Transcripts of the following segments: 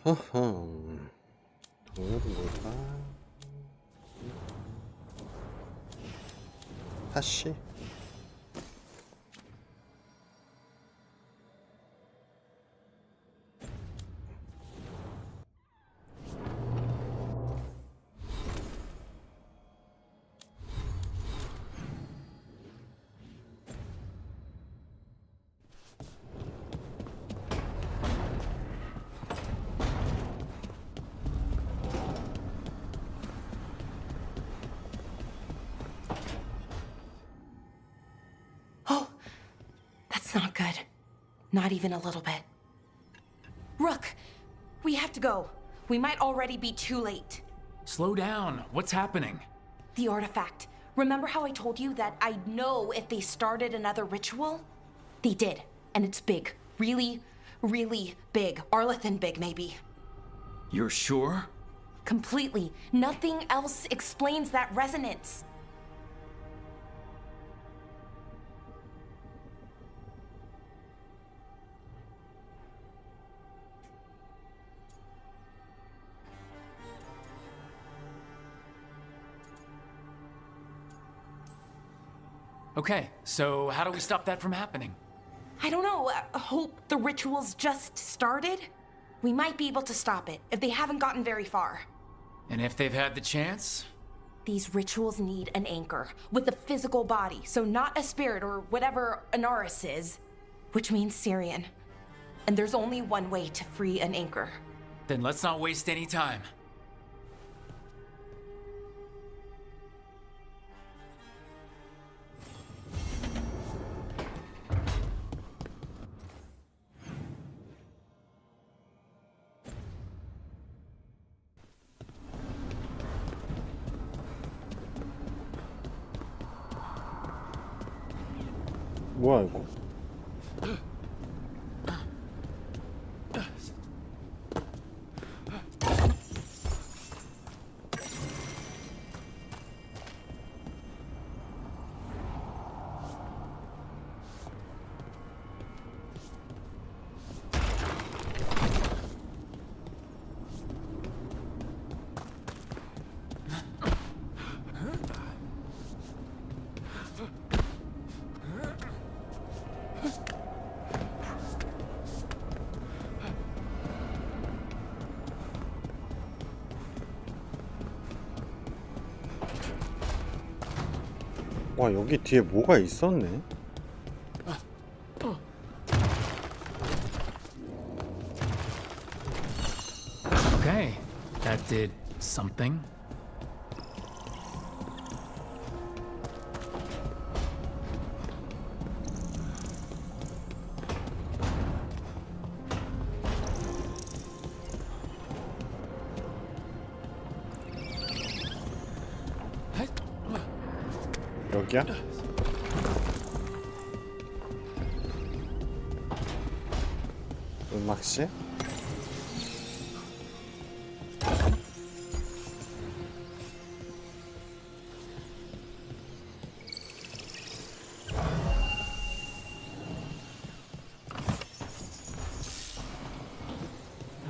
허허. 오늘은 뭘까? 다시. Oh, that's not good. Not even a little bit. Rook, we have to go. We might already be too late. Slow down. What's happening? The artifact. Remember how I told you that I'd know if they started another ritual? They did, and it's big. Really, really big. Arlethan big, maybe. You're sure? Completely. Nothing else explains that resonance. Okay, so how do we stop that from happening? I don't know. Hope the ritual's just started? We might be able to stop it if they haven't gotten very far. And if they've had the chance? These rituals need an anchor with a physical body, so not a spirit or whatever Anaris is, which means Syrian. And there's only one way to free an anchor. Then let's not waste any time. 뭐야 이거? 와, 여기 뒤에 뭐가 있었네? Okay, that did something. 여기야? 음악실?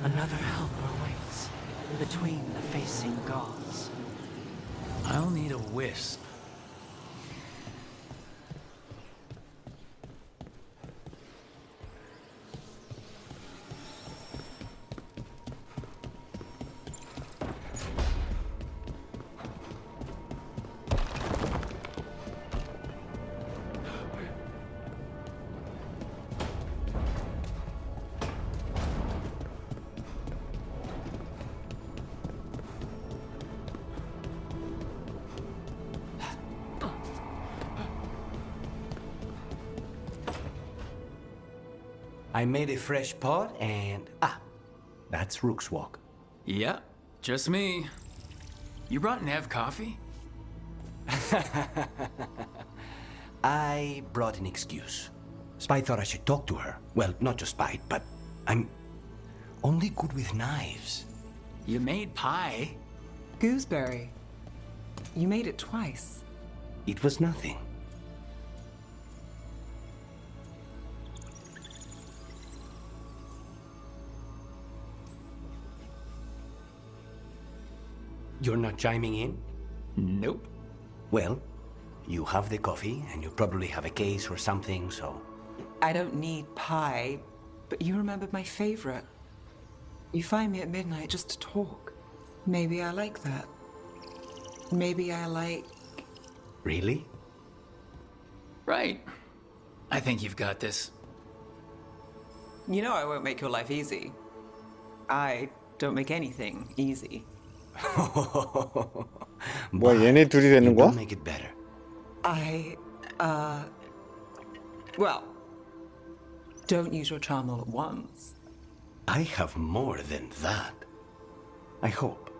Another helper waits between the facing gods. I'll need a wisp. I made a fresh pot and... that's Rook's walk. Yeah, just me. You brought Nev coffee? I brought an excuse. Spite thought I should talk to her. Well, not just Spite, but I'm only good with knives. You made pie. Gooseberry. You made it twice. It was nothing. You're not chiming in? Nope. Well, you have the coffee, and you probably have a case or something, so... I don't need pie, but you remembered my favorite. You find me at midnight just to talk. Maybe I like that. Maybe I like... Really? Right. I think you've got this. You know I won't make your life easy. I don't make anything easy. 뭐야, 얘네 둘이 되는 You 거야? don't make it better. Well, don't use your charm all at once. I have more than that. I hope.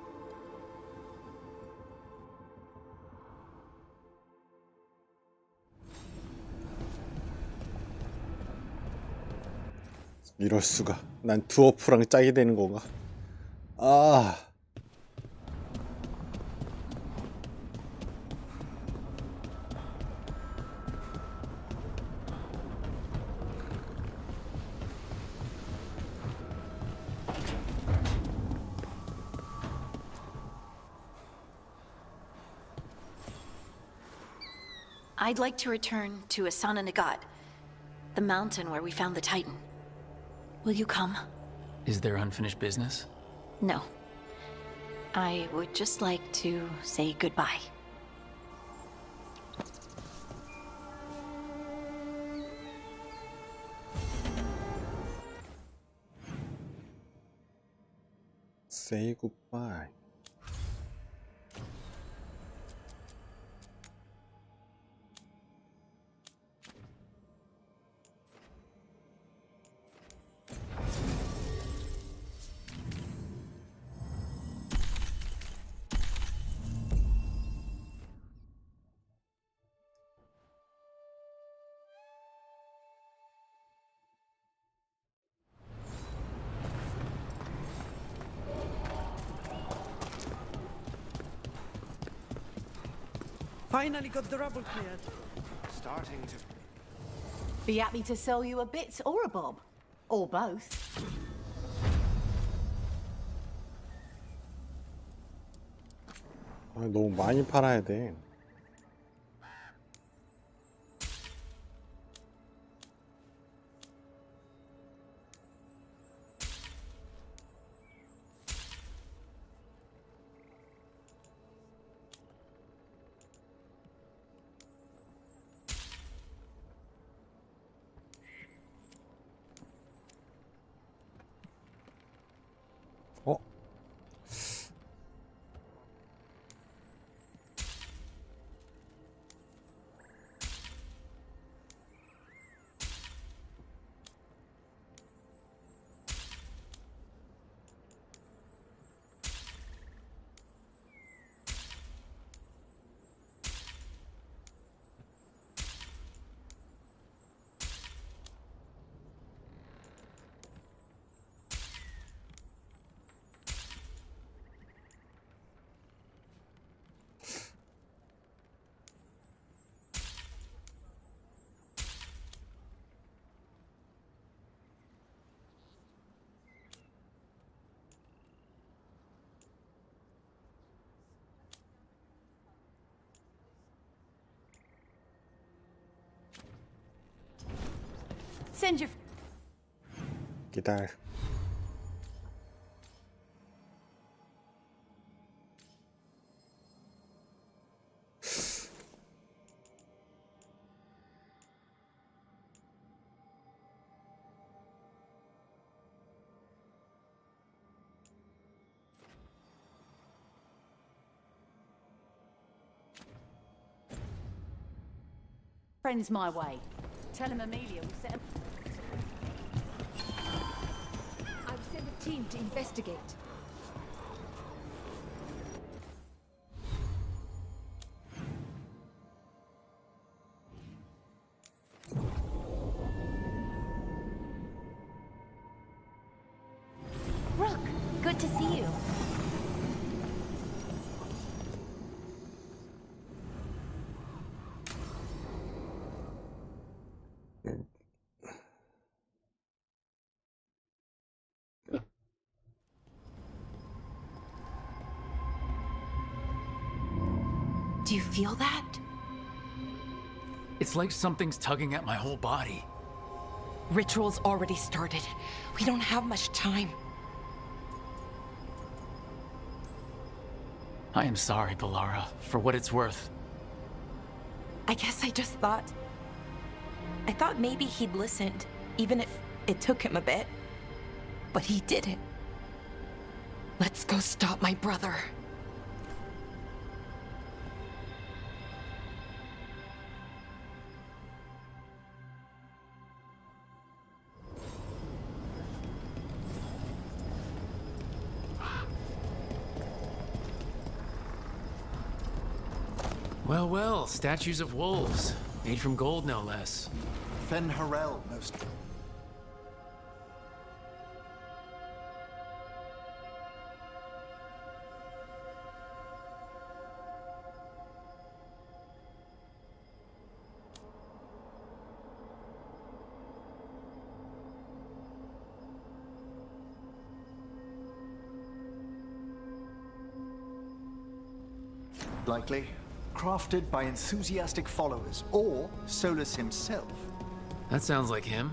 이럴 수가. 난 두어프랑 짝이 되는 건가? 아. I'd like to return to Asana Nagat, the mountain where we found the Titan. Will you come? Is there unfinished business? No. I would just like to say goodbye. Say goodbye. Finally got the rubble cleared. Starting to... Be happy to sell you a bit or a bob. Or both. 아, 너무 많이 팔아야 돼. 어? Send your... 기다려. Friends my way. Tell him Amelia will set up... I've sent a team to investigate. Rook, good to see you. feel that? It's like something's tugging at my whole body. Ritual's already started. We don't have much time. I am sorry, Balara, for what it's worth. I guess I just thought... I thought maybe he'd listened, even if it took him a bit. But he didn't. Let's go stop my brother. Well, well, statues of wolves. Made from gold, no less. Fen Harel, most. Likely crafted by enthusiastic followers, or Solus himself. That sounds like him.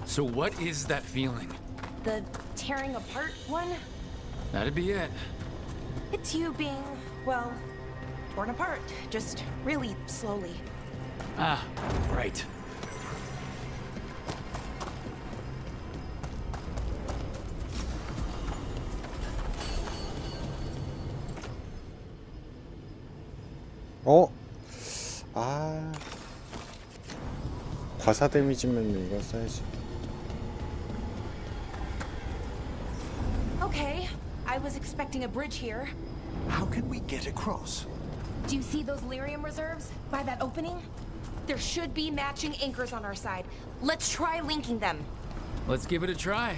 So what is that feeling? The tearing apart one? That'd be it. It's you being, well, torn apart. Just really slowly. Ah, right. 아, 과사 데미지면 이거 써야지. Okay, I was expecting a bridge here. How can we get across? Do you see those lyrium reserves by that opening? There should be matching anchors on our side. Let's try linking them. Let's give it a try.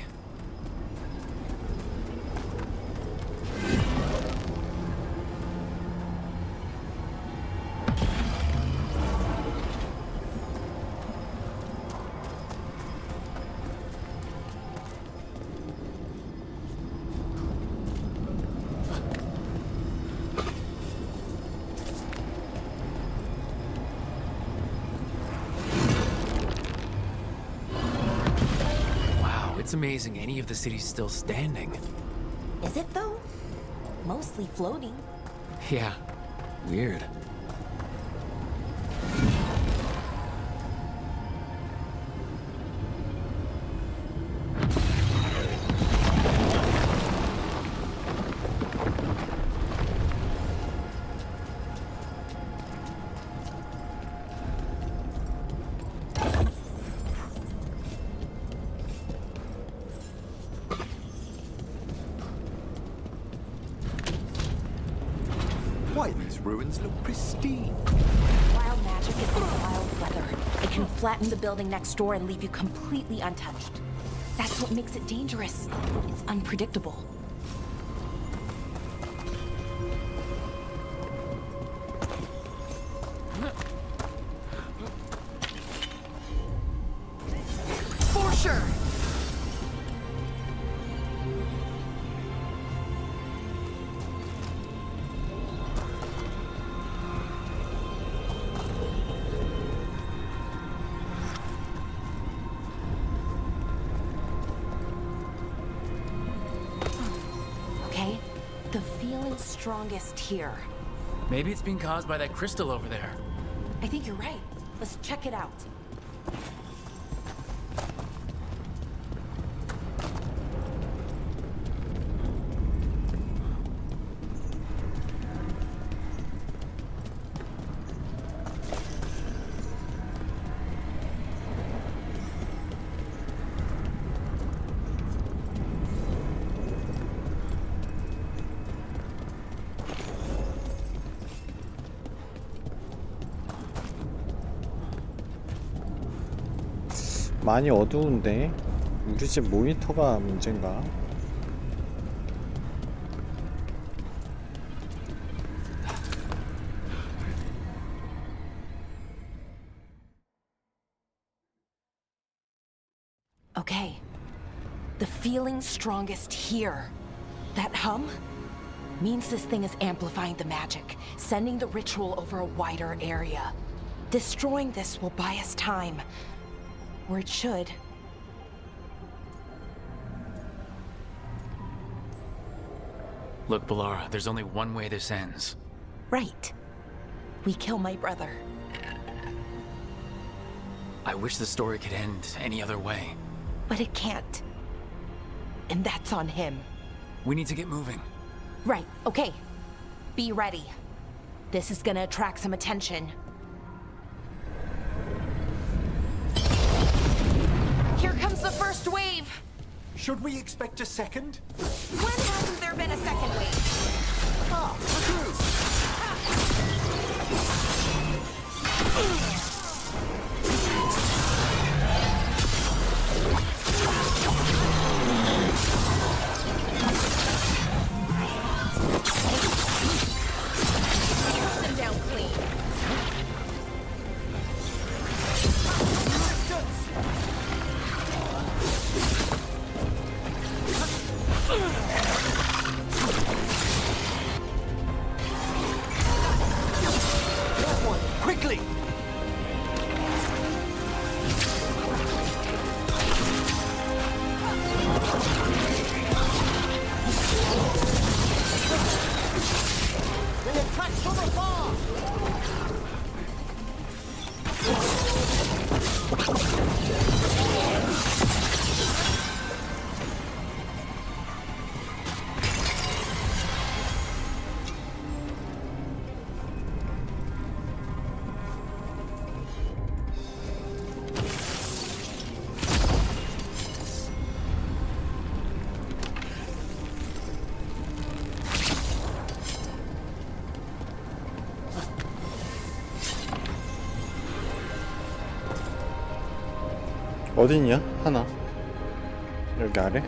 It's amazing any of the city's still standing. Is it though? Mostly floating. Yeah, weird. Why, these ruins look pristine. Wild magic is like wild weather. It can flatten the building next door and leave you completely untouched. That's what makes it dangerous. It's unpredictable. For sure. Okay, the feeling's strongest here. Maybe it's being caused by that crystal over there. I think you're right. Let's check it out. 많이 어두운데 우리 집 모니터가 문제인가? Okay. The feeling's strongest here. That hum means this thing is amplifying the magic, sending the ritual over a wider area. Destroying this will buy us time. Or it should. Look, Balara, there's only one way this ends. Right. We kill my brother. I wish the story could end any other way. But it can't. And that's on him. We need to get moving. Right, okay. Be ready. This is gonna attract some attention. Here comes the first wave! Should we expect a second? When hasn't there been a second wave? Ah, the crew! Cut them down clean. Quickly! 어딨냐? 하나. 여기 아래?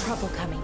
Trouble coming.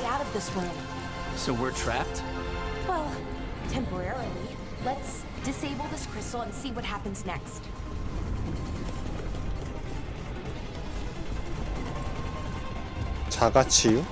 out of this room. So we're trapped? Well, temporarily. Let's disable this crystal and see what happens next. 자가치유?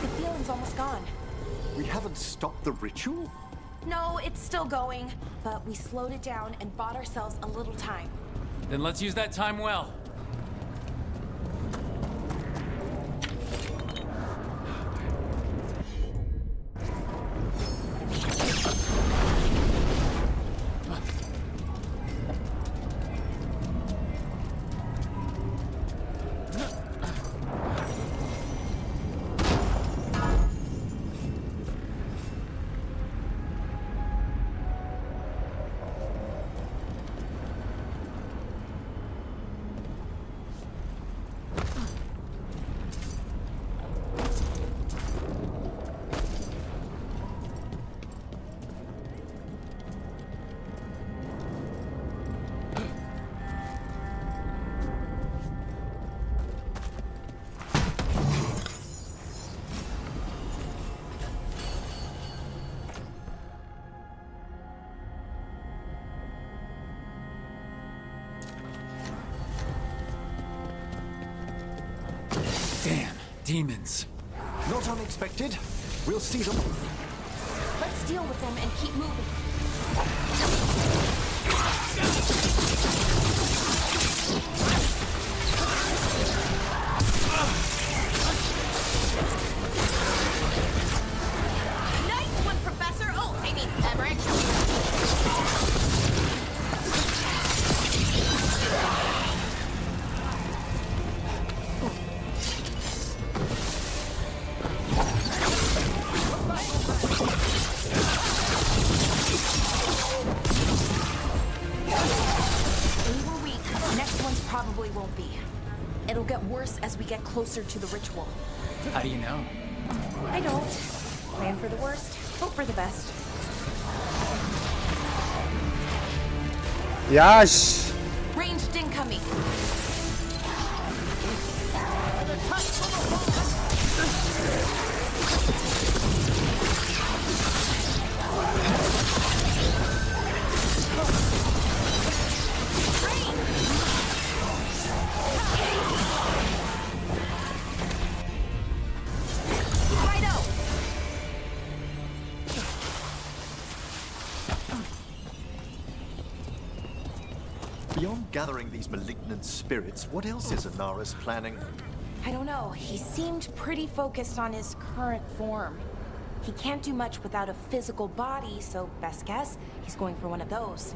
The feeling's almost gone. We haven't stopped the ritual? No, it's still going, but we slowed it down and bought ourselves a little time. Then let's use that time well. Damn, demons. Not unexpected. We'll see them. Let's deal with them and keep moving. Nice one, Professor! Oh, I mean, Everett. Probably won't be. It'll get worse as we get closer to the ritual. How do you know? I don't. Plan for the worst, hope for the best. 야씨. Ranged incoming. Beyond gathering these malignant spirits, what else is Anara's planning? I don't know. He seemed pretty focused on his current form. He can't do much without a physical body, so best guess, he's going for one of those.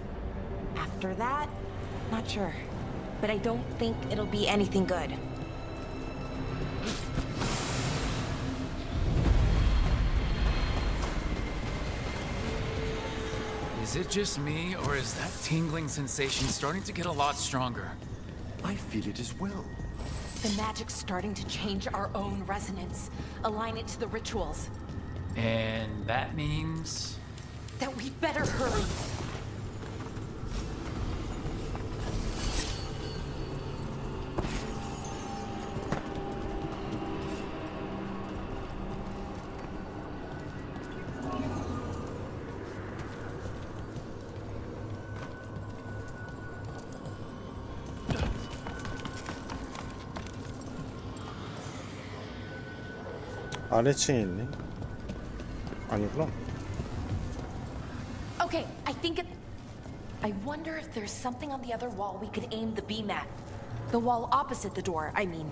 After that, not sure. But I don't think it'll be anything good. Is it just me, or is that tingling sensation starting to get a lot stronger? I feel it as well. The magic's starting to change our own resonance, align it to the rituals. And that means... That we better hurry. 아래층에 있네. 아니구나. Okay, I think it... I wonder if there's something on the other wall we could aim the beam at. The wall opposite the door, I mean.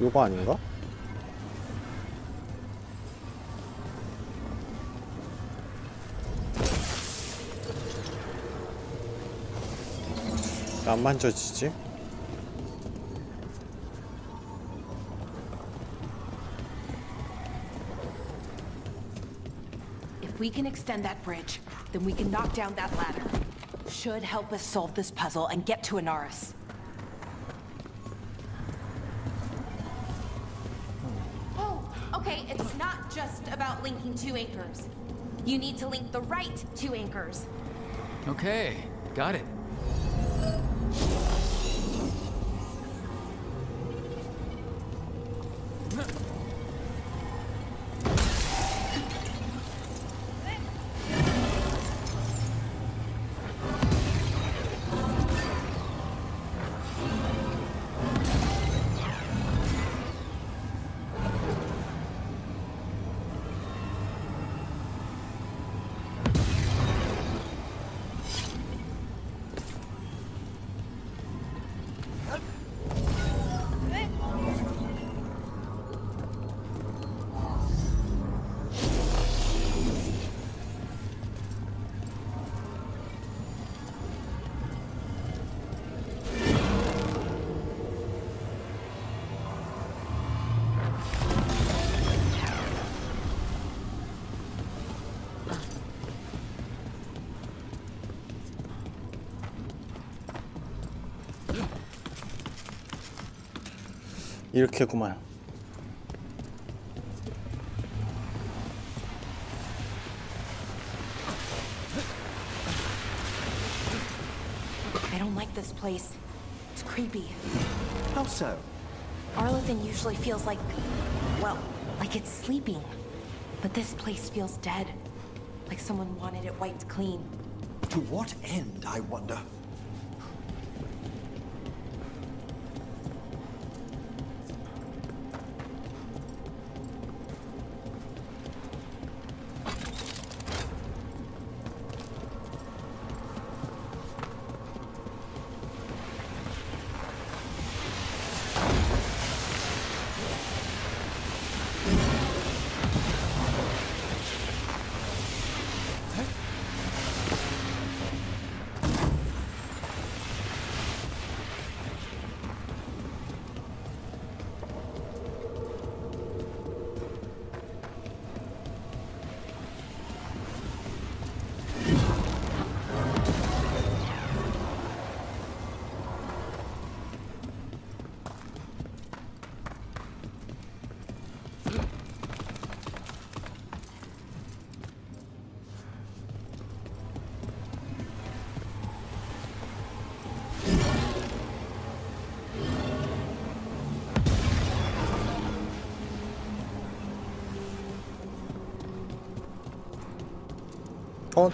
요거 아닌가? 안 만져지지? If we can extend that bridge, then we can knock down that ladder. Should help us solve this puzzle and get to Anaris. Oh, okay, it's not just about linking two anchors. You need to link the right two anchors. Okay, got it. 이렇게구만. I don't like this place. It's creepy. How so? Arlothan usually feels like, well, like it's sleeping. But this place feels dead. Like someone wanted it wiped clean. To what end, I wonder?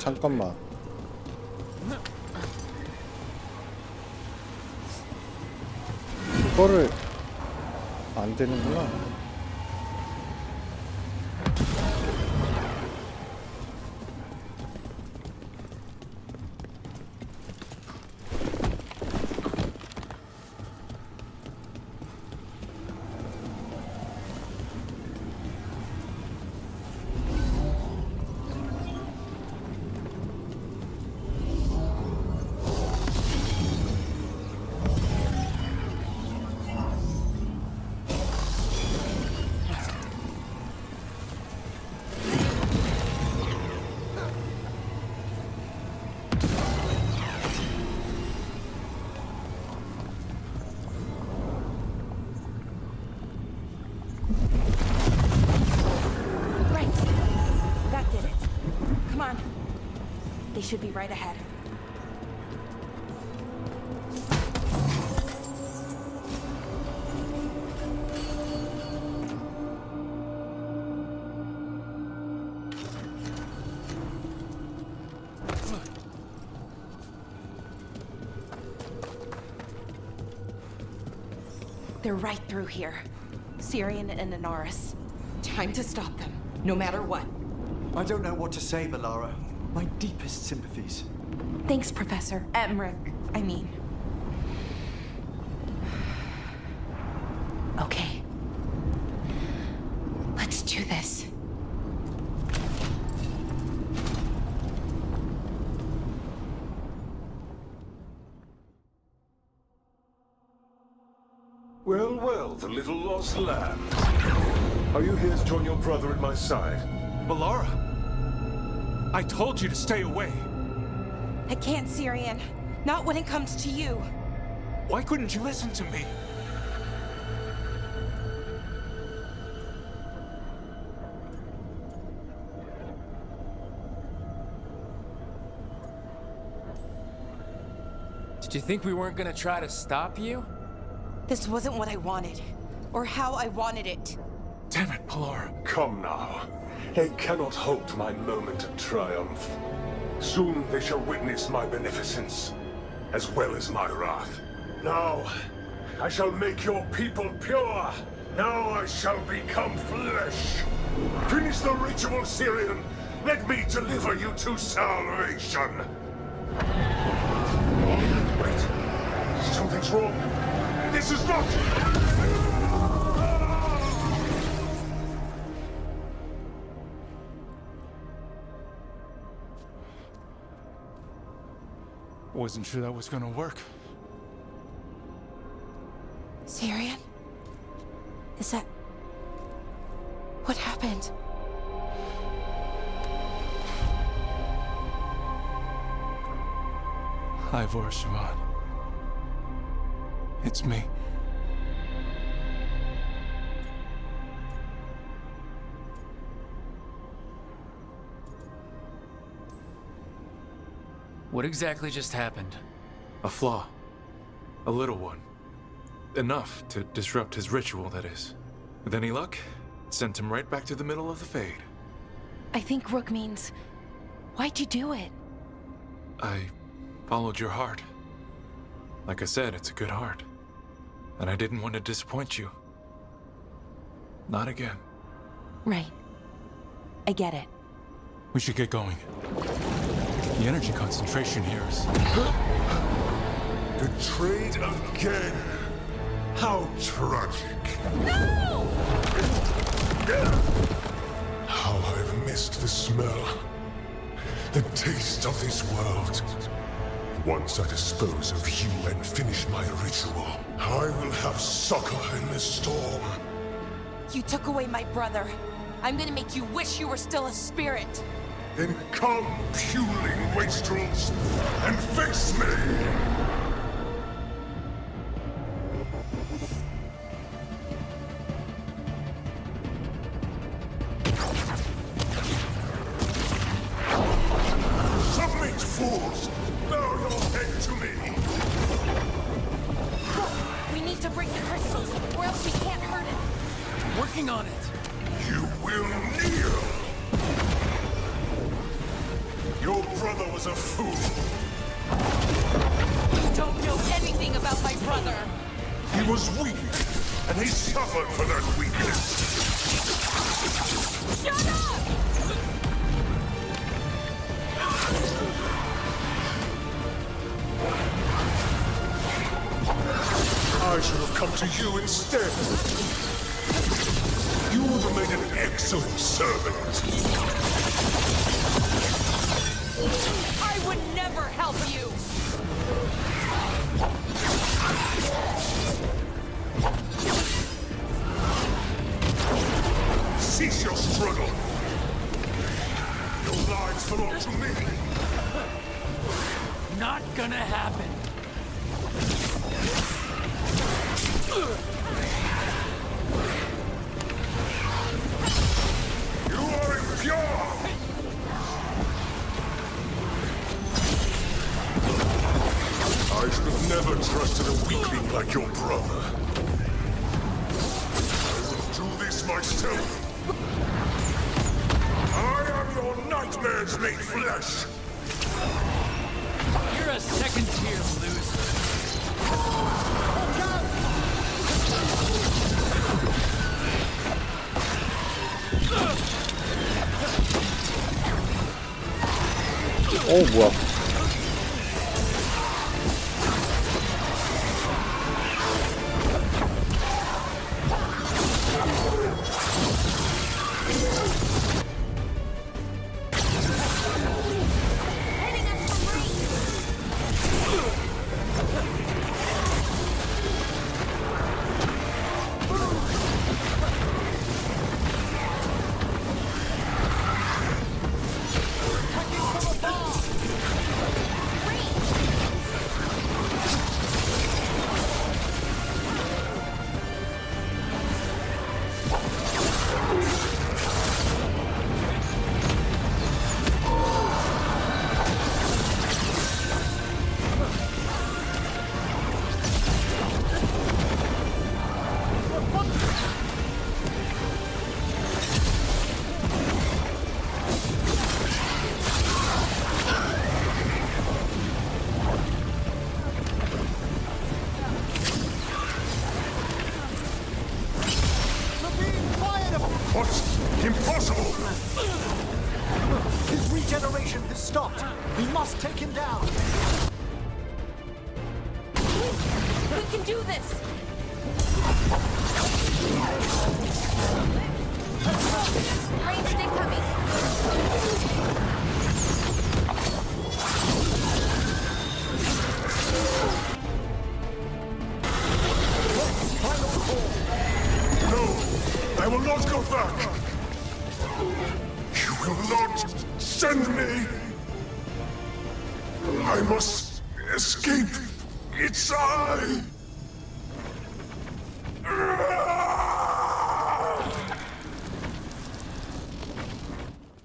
잠깐만. 이거를 안 되는구나. They should be right ahead. They're right through here. Syrian and Inaris. Time to stop them, no matter what. I don't know what to say, Melara. My deepest sympathies. Thanks, Professor. Emmerich, I mean. Okay. Let's do this. Well, well, the little lost lamb. Are you here to join your brother at my side? Melara! I told you to stay away! I can't, Syrian. Not when it comes to you. Why couldn't you listen to me? Did you think we weren't gonna try to stop you? This wasn't what I wanted, or how I wanted it. Damn it, Melara. Come now. They cannot halt my moment of triumph. Soon they shall witness my beneficence, as well as my wrath. Now, I shall make your people pure. Now I shall become flesh. Finish the ritual, Syrian. Let me deliver you to salvation. Wait. Something's wrong. This is not... Wasn't sure that was gonna work. Syrian? Is that... what happened? Ivor Siobhan. It's me. What exactly just happened? A flaw. A little one. Enough to disrupt his ritual, that is. With any luck, it sent him right back to the middle of the Fade. I think Rook means... why'd you do it? I followed your heart. Like I said, it's a good heart. And I didn't want to disappoint you. Not again. Right. I get it. We should get going. The energy concentration here is... Betrayed again. How tragic. No! How I've missed the smell. The taste of this world. Once I dispose of you and finish my ritual, I will have succor in this storm. You took away my brother. I'm gonna make you wish you were still a spirit. Then come, puling wastrels, and face me! Submit, fools! Bow your head to me! We need to break the crystals, or else we can't hurt it. Working on it. You will kneel! Your brother was a fool. You don't know anything about my brother. He was weak, and he suffered for that weakness. Shut up! I should have come to you instead. You would have made an excellent servant. I would never help you! Cease your struggle. Your lives belong to me. Not gonna happen. You are impure. I should have never trusted a weakling like your brother. I will do this myself. I am your nightmares made flesh. You're a second-tier loser. 뭐야. What's impossible? His regeneration has stopped. We must take him down. We can do this! Ranged incoming! No, I will not go back. You will not send me. I must escape its eye.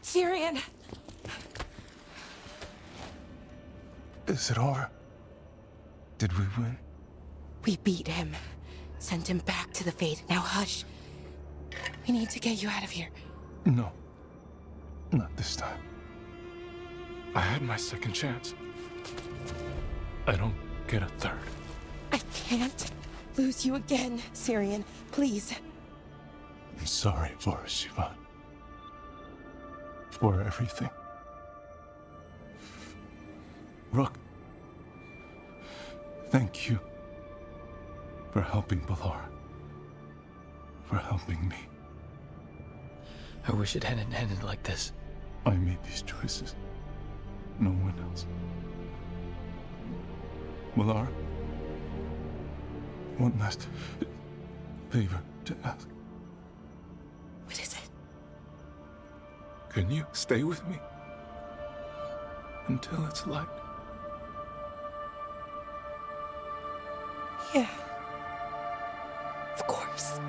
Syrian! Is it over? Did we win? We beat him. Sent him back to the Fade. Now hush. We need to get you out of here. No. Not this time. I had my second chance. I don't get a third. I can't lose you again, Syrian. Please. I'm sorry for Sivan. For everything. Rook, thank you for helping Balar. For helping me. I wish it hadn't ended like this. I made these choices. No one else. Balar, one last favor to ask. What is it? Can you stay with me until it's light? Yeah. Of course.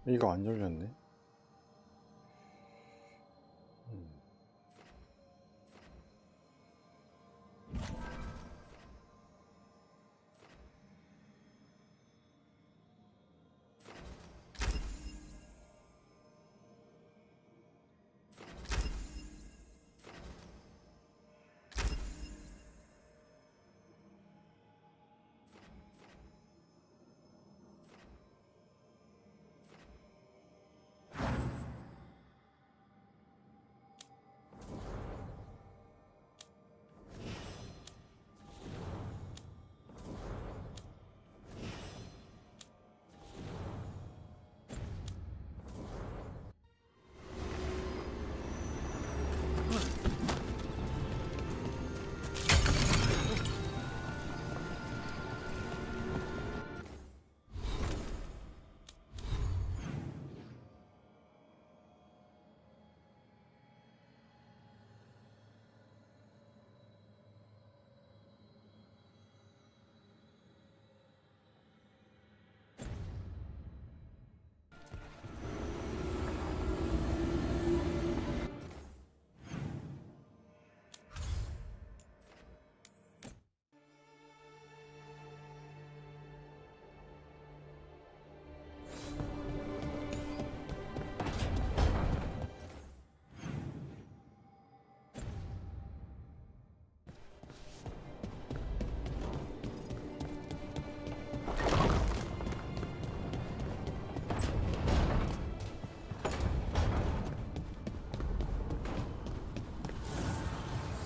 이거 안 열렸네.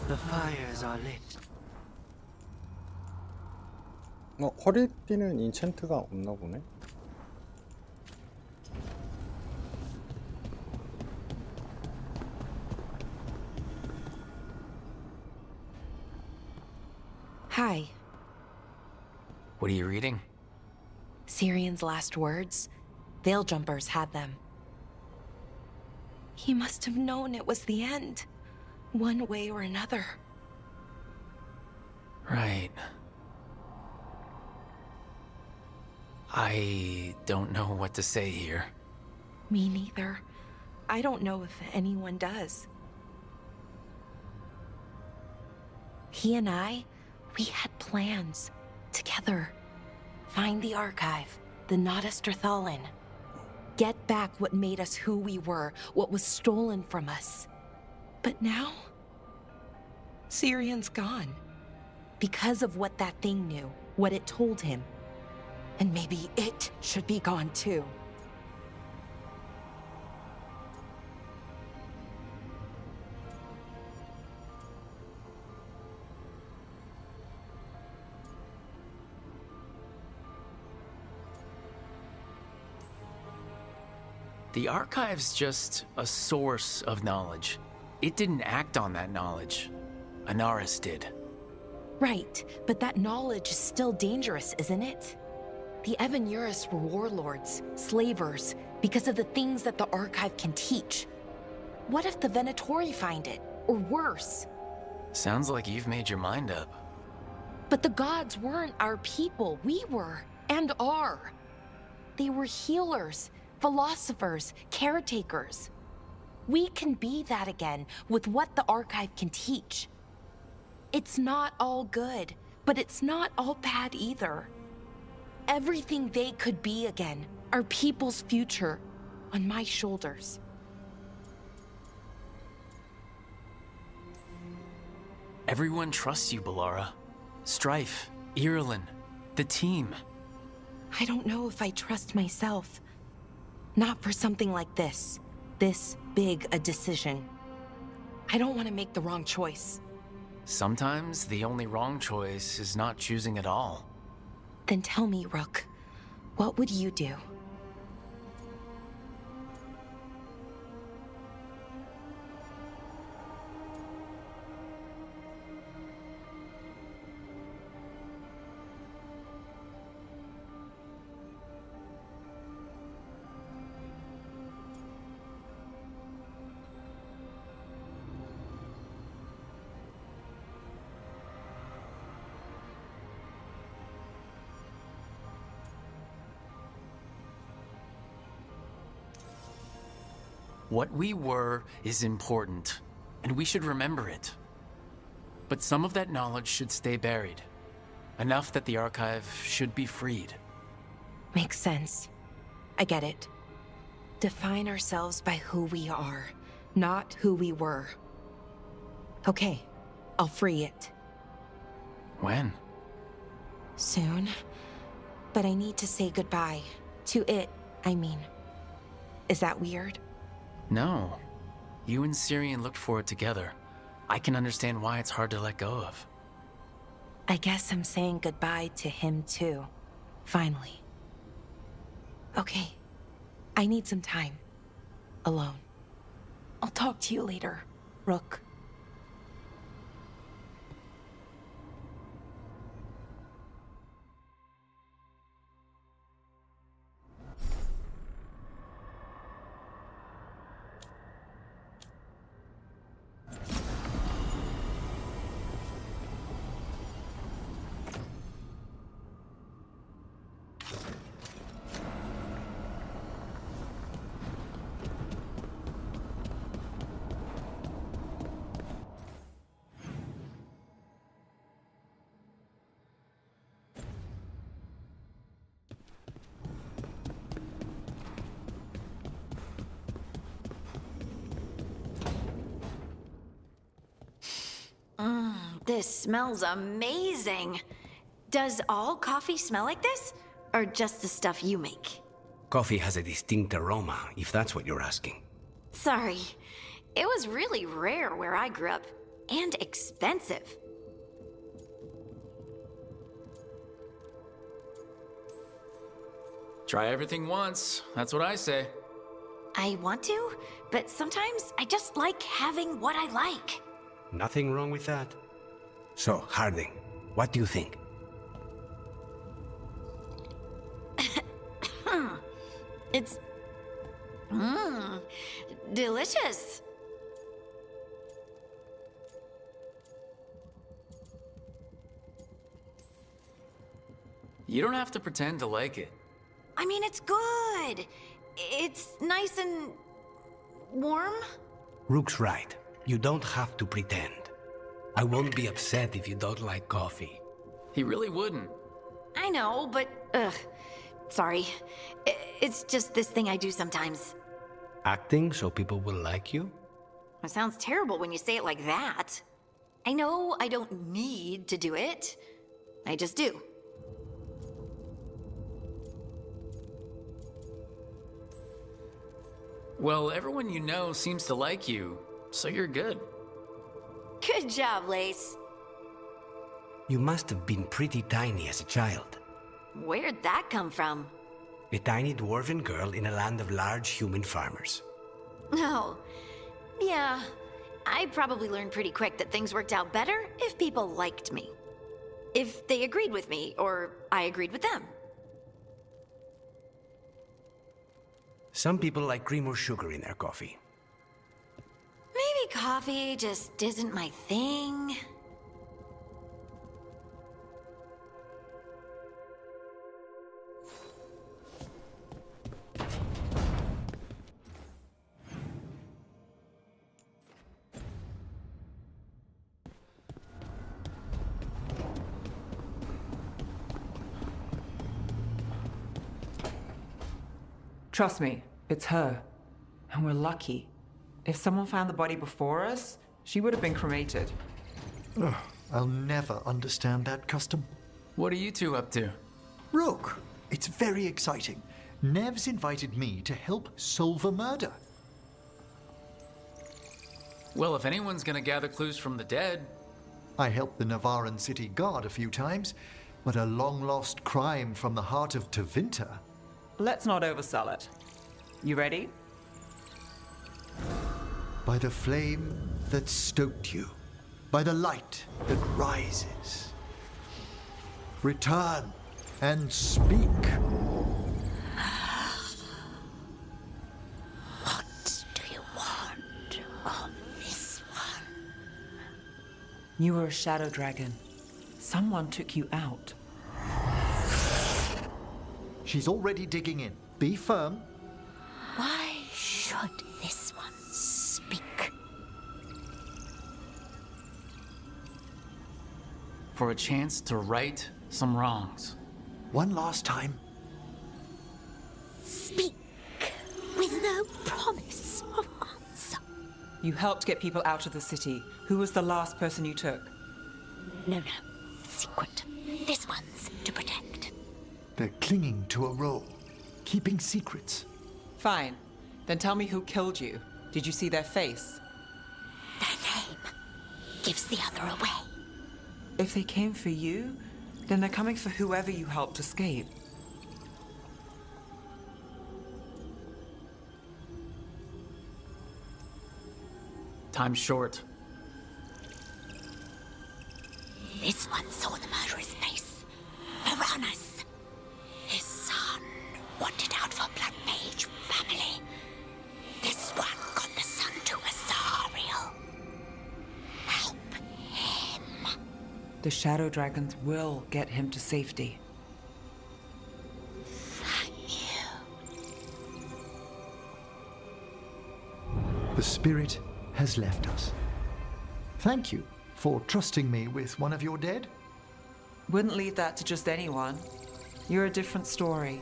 The fires are lit. 허리띠는 인챈트가 없나 보네. Hi. What are you reading? Sirian's last words. Veil Jumpers had them. He must have known it was the end, one way or another. Right. I don't know what to say here. Me neither. I don't know if anyone does. He and I, we had plans together. Find the archive, the Nodasterthalin. Get back what made us who we were, what was stolen from us. But now, Sirian's gone. Because of what that thing knew, what it told him. And maybe it should be gone too. The archive's just a source of knowledge. It didn't act on that knowledge. Anaris did. Right, but that knowledge is still dangerous, isn't it? The Evanuris were warlords, slavers, because of the things that the archive can teach. What if the Venatori find it, or worse? Sounds like you've made your mind up. But the gods weren't our people, we were, and are. They were healers, philosophers, caretakers. We can be that again with what the archive can teach. It's not all good, but it's not all bad either. Everything they could be again, our people's future, on my shoulders. Everyone trusts you, Balara. Strife, Irulan, the team. I don't know if I trust myself. Not for something like this big a decision. I don't want to make the wrong choice. Sometimes the only wrong choice is not choosing at all. Then tell me, Rook, what would you do? What we were is important, and we should remember it. But some of that knowledge should stay buried. Enough that the archive should be freed. Makes sense. I get it. Define ourselves by who we are, not who we were. Okay, I'll free it. When? Soon. But I need to say goodbye. To it, I mean. Is that weird? No. You and Sirian looked for it together. I can understand why it's hard to let go of. I guess I'm saying goodbye to him too. Finally. Okay. I need some time. Alone. I'll talk to you later, Rook. This smells amazing. Does all coffee smell like this? Or just the stuff you make? Coffee has a distinct aroma, if that's what you're asking. Sorry. It was really rare where I grew up. and expensive. Try everything once. That's what I say. I want to, but sometimes I just like having what I like. Nothing wrong with that. So, Harding, what do you think? It's... delicious. You don't have to pretend to like it. I mean, it's good. It's nice and... warm? Rook's right. You don't have to pretend. I won't be upset if you don't like coffee. He really wouldn't. I know, but... sorry. It's just this thing I do sometimes. Acting so people will like you? It sounds terrible when you say it like that. I know I don't need to do it. I just do. Well, everyone you know seems to like you, so you're good. Good job, Lace. You must have been pretty tiny as a child. Where'd that come from? A tiny dwarven girl in a land of large human farmers. Oh, yeah. I probably learned pretty quick that things worked out better if people liked me. If they agreed with me, or I agreed with them. Some people like cream or sugar in their coffee. Maybe coffee just isn't my thing. Trust me, it's her. And we're lucky. If someone found the body before us, she would have been cremated. Ugh, I'll never understand that custom. What are you two up to? Rook, it's very exciting. Nev's invited me to help solve a murder. Well, if anyone's gonna gather clues from the dead... I helped the Navaran city guard a few times, but a long-lost crime from the heart of Tevinter. Let's not oversell it. You ready? By the flame that stoked you, by the light that rises. Return and speak. What do you want of this one? You were a shadow dragon. Someone took you out. She's already digging in. Be firm. Why should this one speak? For a chance to right some wrongs. One last time. Speak with no promise of answer. You helped get people out of the city. Who was the last person you took? No. Secret. This one's to protect. They're clinging to a role, keeping secrets. Fine. Then tell me who killed you. Did you see their face? Their name gives the other away. If they came for you, then they're coming for whoever you helped escape. Time's short. This one saw the murderer's face. Varanus. His son wanted out for Blood Mage family. This one got the son to Azariel. Help him. The shadow dragons will get him to safety. Thank you. The spirit has left us. Thank you for trusting me with one of your dead. Wouldn't leave that to just anyone. You're a different story.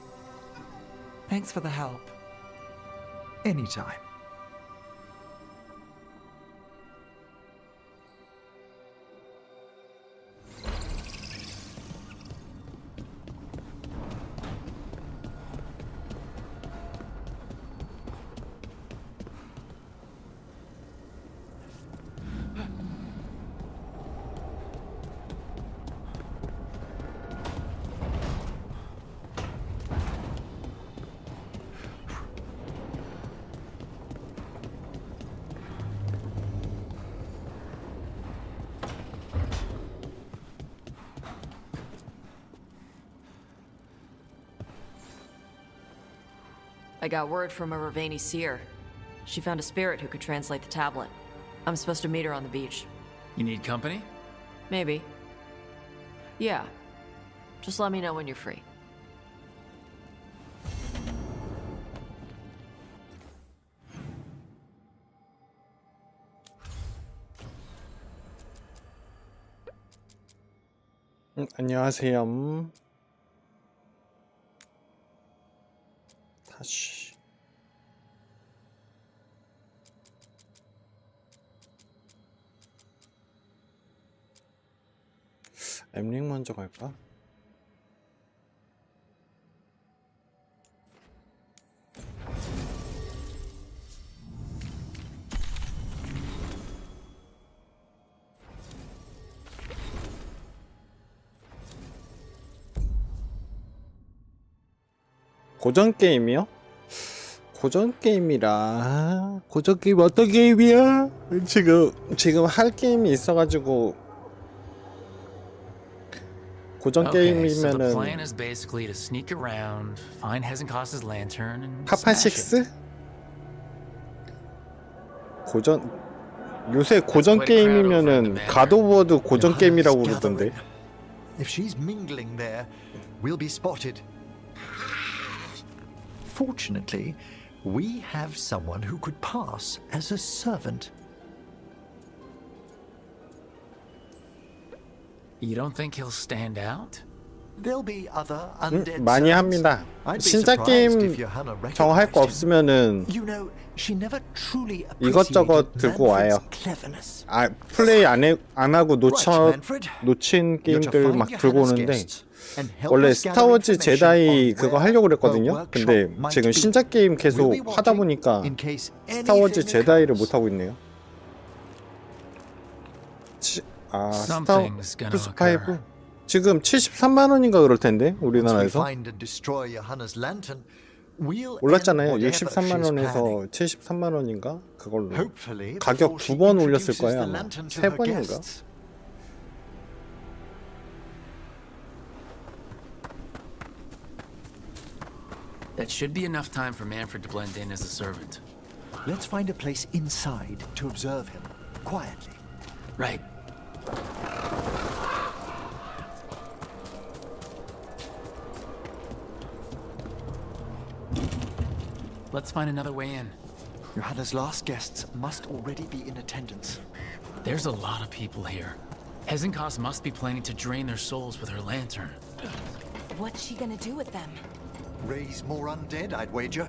Thanks for the help. Anytime. I got word from a Ravani seer. She found a spirit who could translate the tablet. I'm supposed to meet her on the beach. You need company? Maybe. Yeah. Just let me know when you're free. 안녕하세요. 다시 엠링 먼저 갈까? 고전 게임이요? 고전 게임이라 고전 게임 어떤 게임이야? 지금 할 게임이 있어가지고 고전 Okay, so the 게임이면은 plan is basically to sneak around, find Hezenkos's lantern, and 파판 smash it. 6? 고전 요새 고전 게임이면은 갓 오브 워도 고전 게임이라고 그러던데. If she's mingling there, we'll be spotted. Fortunately, we have someone who could pass as a servant. You don't think he'll stand out? There'll be other undead 많이 servants. 합니다. I'd be 신작 surprised 게임 if Johanna 정할 거 recognized him. 없으면은 You know, she never truly 이것저것 appreciated 들고 와요. Manfred's cleverness. 아 플레이 안 하고 Right, Manfred. 놓친 You're to 게임들 find 막 들고 Johanna's 오는데 guests and help 원래 us gather 스타워즈 information 제다이 on 그거 where 하려고 her 그랬거든요. workshop 근데 might 지금 be. 신작 게임 계속 We'll be 하다 watching 보니까 in case 스타워즈 anything 제다이를 occurs. 못 하고 있네요. Something's gonna 플스 occur. 5 지금 73만 원인가 그럴 텐데 Once we 우리나라에서 find and destroy Johanna's lantern, we'll end 올랐잖아요. whatever 63만 she's 원에서 planning. 73만 원인가 그걸로 Hopefully, 가격 before 두 she 번 올렸을 introduces 거예요 the 아마. lantern to 세 her 번인가? guests. That should be enough time for Manfred to blend in as a servant. Let's find a place inside to observe him quietly. Right. Let's find another way in. Johanna's last guests must already be in attendance. There's a lot of people here. Hezenkos must be planning to drain their souls with her lantern. What's she gonna do with them? Raise more undead, I'd wager.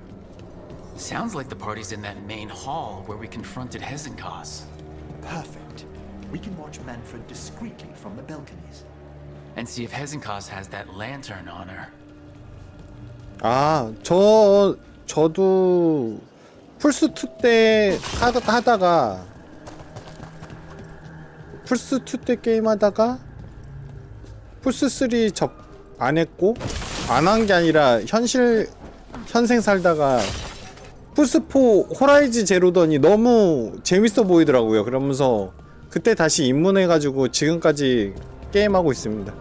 Sounds like the party's in that main hall where we confronted Hezenkos. Perfect. We can watch Manfred discreetly from the balconies. And see if Hezenkos has that lantern on her. 아, 저도 플스2 때 하다가 플스2 때 게임 하다가 플스3 안 했고 안 한 게 아니라 현생 살다가 플스4 호라이즈 제로더니 너무 재밌어 보이더라고요. 그러면서 그때 다시 입문해가지고 지금까지 게임하고 있습니다.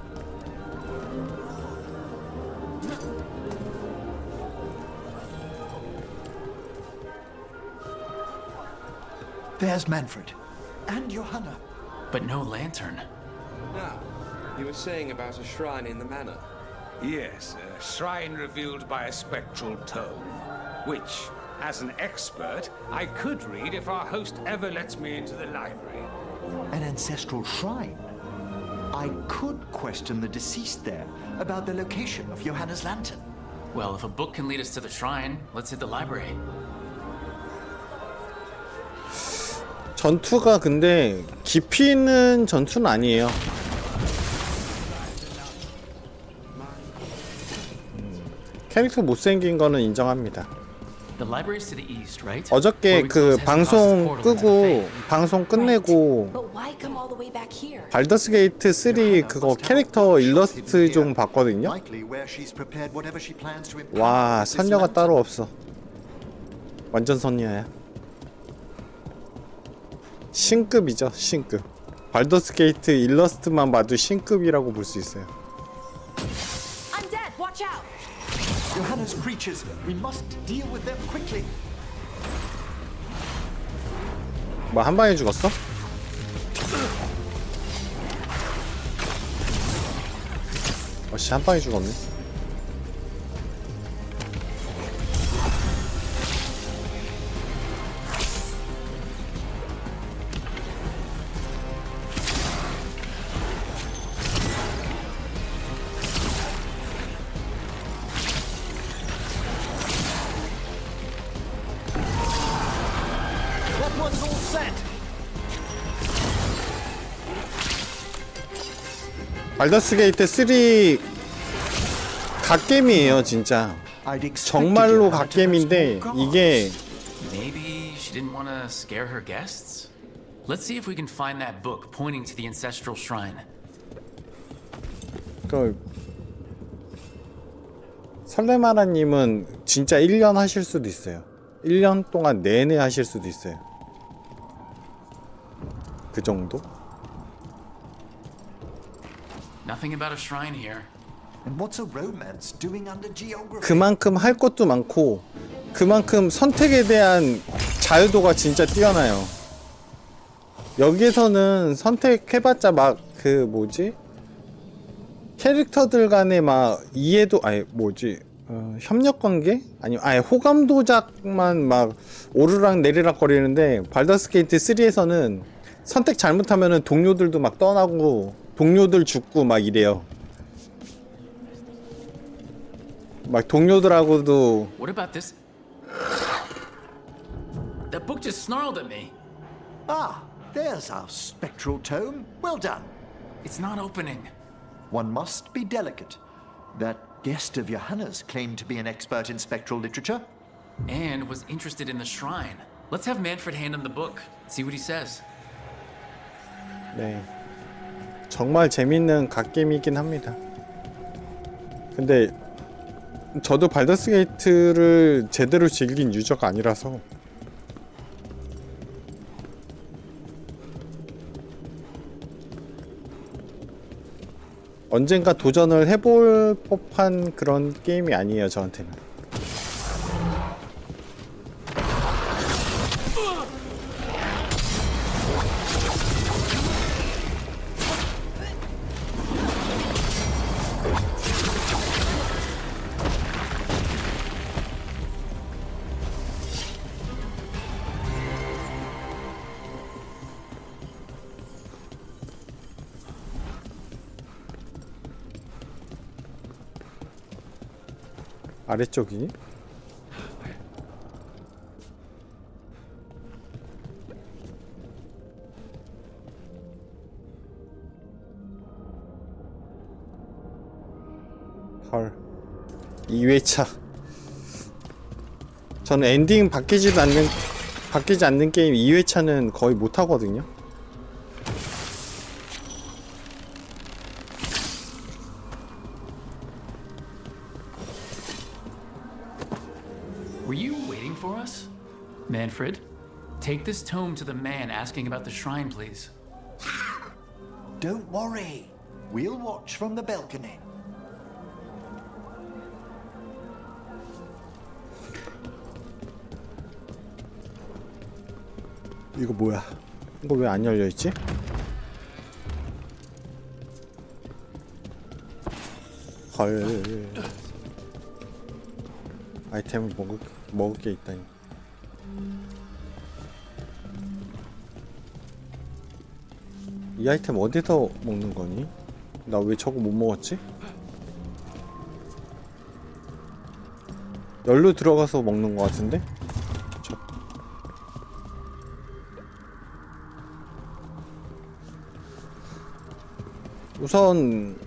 There's Manfred. And Johanna. But no lantern. Now, you were saying about a shrine in the manor. Yes, a shrine revealed by a spectral tome, which, as an expert, I could read if our host ever lets me into the library. An ancestral shrine. I could question the deceased there about the location of Johanna's lantern. Well, if a book can lead us to the shrine, let's hit the library. 전투가 근데 깊이 있는 전투는 아니에요. 캐릭터 못생긴 거는 인정합니다. The library's to the east, right? 어저께 그 방송 끄고 방송 끝내고 But why come all the way back here? 발더스 게이트 3 그거 캐릭터 일러스트 좀 봤거든요. Likely where she's prepared whatever she plans to impart. 와, 선녀가 따로 없어. 완전 선녀야. 신급이죠, 신급. 발더스 게이트 일러스트만 봐도 신급이라고 볼 수 있어요. Undead, watch out! Johanna's creatures. We must deal with them quickly. 뭐 한 방에 죽었어? 어씨 한 방에 죽었네. That one's all set. 발더스 게이트 3 갓겜이에요 진짜. 정말로 갓겜인데 이게 Maybe she didn't want to scare her guests? Let's see if we can find that book pointing to the ancestral shrine. 그 설레마라님은 진짜 1년 하실 수도 있어요. 1년 동안 내내 하실 수도 있어요. 그 정도? Nothing about a shrine here. And what's a romance doing under geography? 그만큼 할 것도 많고 그만큼 선택에 대한 자유도가 진짜 뛰어나요. 여기에서는 선택해봤자 막 그 뭐지? 캐릭터들 간의 막 이해도 아니 뭐지? 협력관계? 아니 아예 호감 도작만 막 오르락 내리락 거리는데 발더스 게이트 3에서는 선택 잘못하면은 동료들도 막 떠나고 동료들 죽고 막 이래요. 막 동료들하고도 What about this? That book just snarled at me. Ah, there's our spectral tome. Well done. It's not opening. One must be delicate. That guest of Johanna's claimed to be an expert in spectral literature. And was interested in the shrine. Let's have Manfred hand him the book. See what he says. 네 정말 재밌는 갓게임이긴 합니다. 근데 저도 발더스 게이트를 제대로 즐긴 유저가 아니라서 언젠가 도전을 해볼 법한 그런 게임이 아니에요 저한테는. 아래쪽이? 헐 2회차 저는 엔딩 바뀌지 않는 게임 2회차는 거의 못하거든요. Were you waiting for us? Manfred, take this tome to the man asking about the shrine, please. Don't worry. We'll watch from the balcony. 이거 뭐야? 이거 왜 안 열려있지? 헐 아이템을 먹을 게 있다니. 이 아이템 어디서 먹는 거니? 나 왜 저거 못 먹었지? 열로 들어가서 먹는 거 같은데? 우선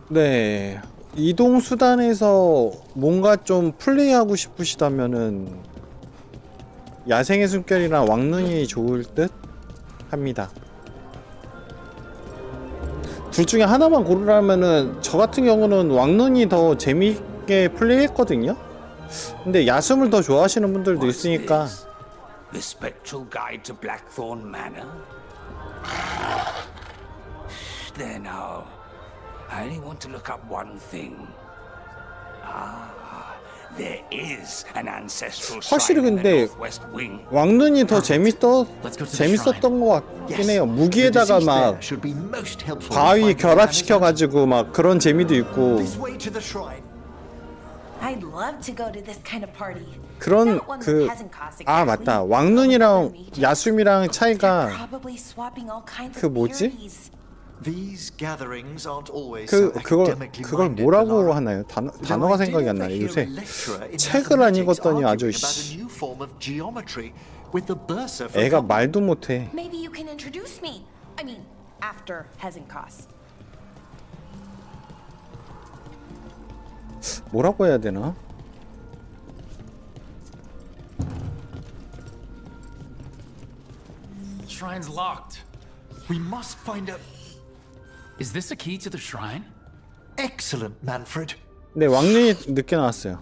네 이동수단에서 뭔가 좀 플레이하고 싶으시다면은 야생의 숨결이랑 왕눈이 좋을 듯 합니다. 둘 중에 하나만 고르라면은 저 같은 경우는 왕눈이 더 재미있게 플레이했거든요. 근데 야숨을 더 좋아하시는 분들도 있으니까. The spectral guide to Blackthorn Manor? There now. I only want to look up one thing. There is an ancestral 확실히 shrine in the 근데 northwest wing. 왕눈이 더 재밌었던 것 같긴 해요. 무기에다가 막 바위 결합시켜가지고 막 그런 재미도 있고 I'd love to go to this kind of party. 그런 Not one with peasant costs 아 exactly. 맞다. 왕눈이랑 야숨이랑 They're 차이가 probably swapping all kinds 그 of 뭐지? purities. These gatherings aren't always so 그걸 academically 뭐라고 minded, 하나요? Though 단어가 I did 생각이 안 나요. overhear 요새 a lecturer in 책을 안 mathematics 읽었더니 아주 arguing about a new form of geometry with the bursar for 애가 말도 못해. Maybe you can introduce me. I mean, after peasant costs. 뭐라고 해야 되나? Shrine's locked. We must find a... Is this a key to the shrine? Excellent, Manfred. 네, 왕눈이 늦게 나왔어요.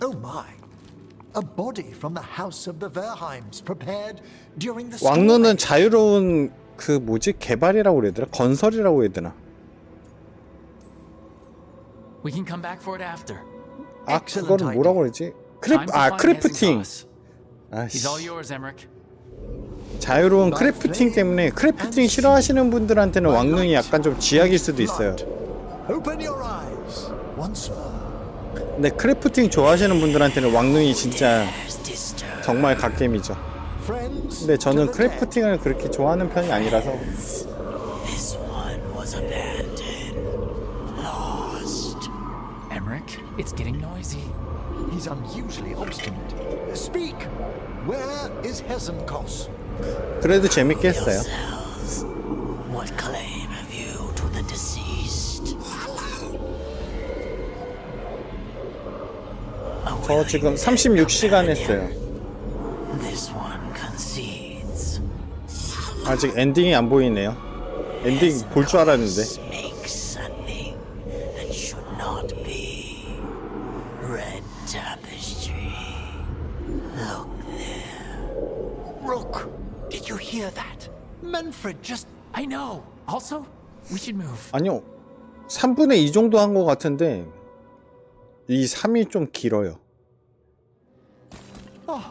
Oh my. A body from the house of the Verheims prepared during the 왕눈은 자유로운 그 뭐지? 개발이라고 그래야 되나? 건설이라고 해야 되나? We can come back for it after. 아, 그거를 뭐라고 그러지? 크래프팅. He's all yours, Emmerich. 자유로운 크래프팅 때문에 크래프팅 싫어하시는 분들한테는 왕눈이 약간 좀 쥐약일 수도 있어요. Open your eyes once more. 근데 크래프팅 좋아하시는 분들한테는 왕눈이 진짜 정말 갓겜이죠. 근데 저는 크래프팅을 그렇게 좋아하는 편이 아니라서. This one was abandoned, lost. Emmerich, it's getting noisy. He's unusually obstinate. Speak. Where is Hesenkos? 그래도 재밌게 했어요. What claim have you to the deceased? 저 지금 36시간 했어요. This one concedes. 아직 엔딩이 안 보이네요. 엔딩 볼 줄 알았는데. Makes a thing that should not be. Red tapestry. Look there. Rook, did you hear that? Manfred just... I know. Also, we should move. 아니요. 3분의 2 정도 한 것 같은데 이 3이 좀 길어요. Oh,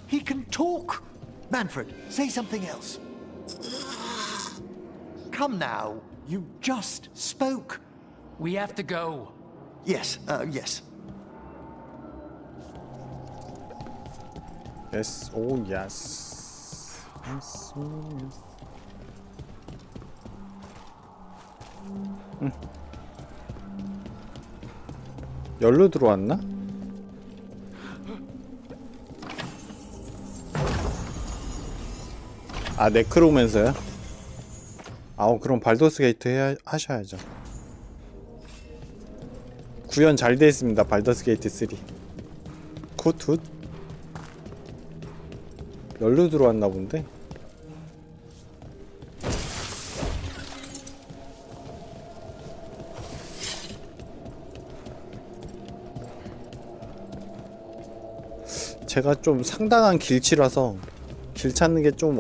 he can talk. Manfred, say something else. Come now. You just spoke. We have to go. Yes, yes. Yes, oh yes. Yes, oh yes. 열로 들어왔나? 아, 네크로맨서요? 아우, 그럼 발더스 게이트 하셔야죠. 구현 잘 돼 있습니다. 발더스 게이트 3. 굿. 열로 들어왔나 본데. 제가 좀 상당한 길치라서 길 찾는 게 좀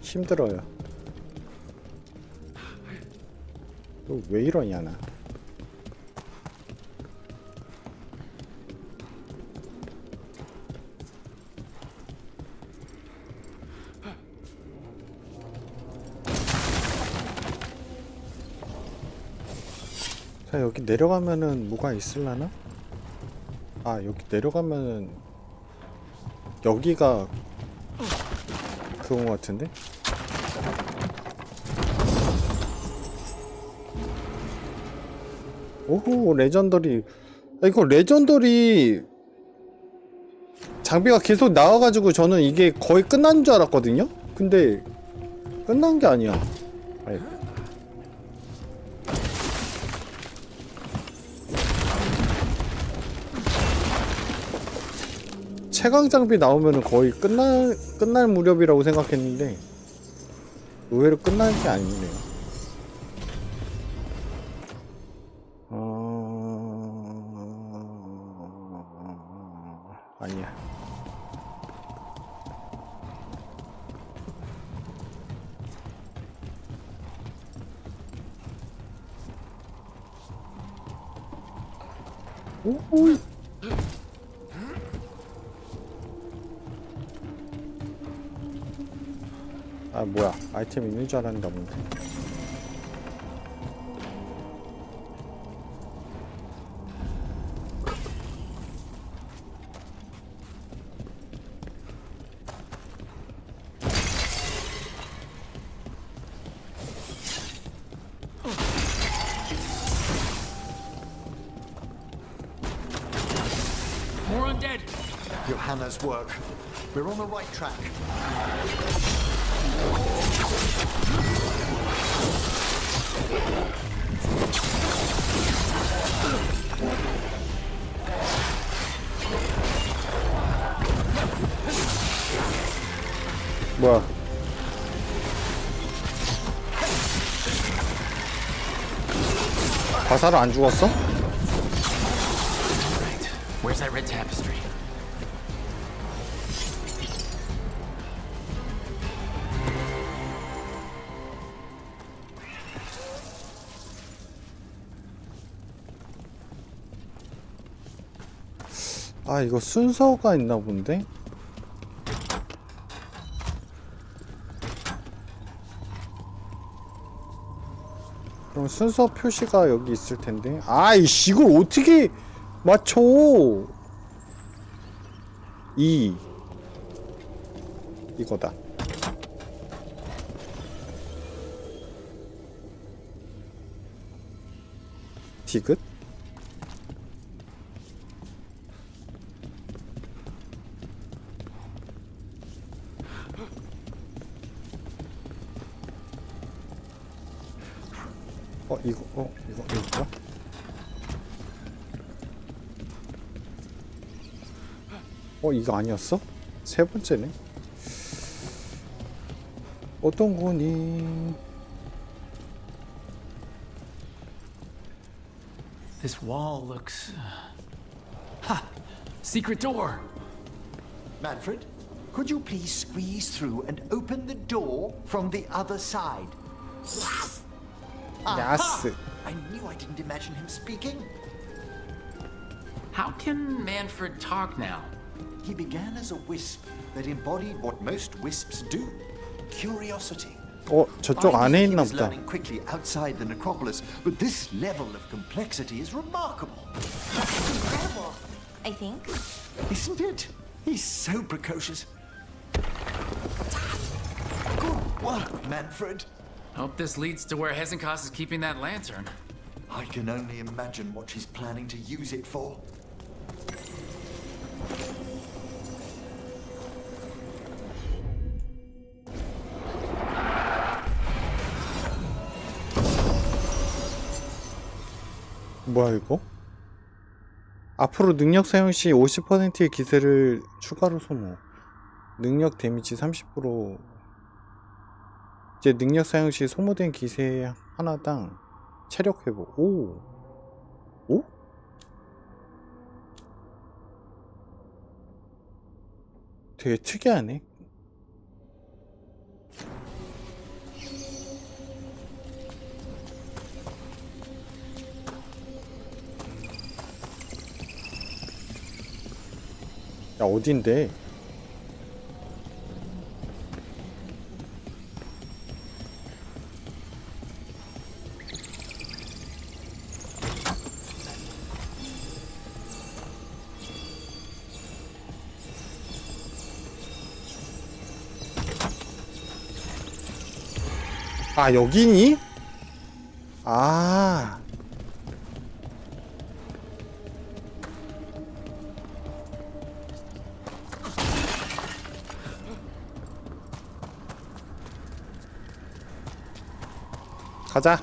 힘들어요. 또 왜 이러냐 나. 자, 여기 내려가면은 뭐가 있을라나? 아, 여기 내려가면은 여기가 그건 것 같은데? 오호, 레전더리. 아, 이거 레전더리 장비가 계속 나와가지고 저는 이게 거의 끝난 줄 알았거든요? 근데 끝난 게 아니야. 아이. 최강 장비 나오면은 거의 끝날 무렵이라고 생각했는데 의외로 끝날 게 아니네요. 아니야. 오. 아 뭐야, 아이템 있는 줄 알았는데 없네. More undead. Johanna's work. We're on the right track. 뭐야? 화살 안 죽었어? Where's that red tapestry? 아 이거 순서가 있나 본데? 그럼 순서 표시가 여기 있을 텐데. 아이씨 이걸 어떻게 맞춰? 2 이거다. 디귿? 이거 이거 아니었어? 세 번째네. 어떤 거니? This wall looks... Ha! Secret door! Manfred, could you please squeeze through and open the door from the other side? Yes. I knew I didn't imagine him speaking. How can Manfred talk now? He began as a wisp that embodied what most wisps do: curiosity. 저쪽 안에 있나 He was 보다. learning quickly outside the necropolis, but this level of complexity is remarkable. Incredible, I think. Isn't it? He's so precocious. Good work, Manfred. Hope this leads to where Hezekiah is keeping that lantern. I can only imagine what she's planning to use it for. 뭐야 이거? 앞으로 능력 사용 시 50%의 기세를 추가로 소모. 능력 데미지 30%. 이제 능력 사용 시 소모된 기세 하나당 체력 회복. 오? 되게 특이하네. 야 어딘데? 아 여기니? 아 가자.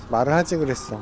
말을 하지 그랬어.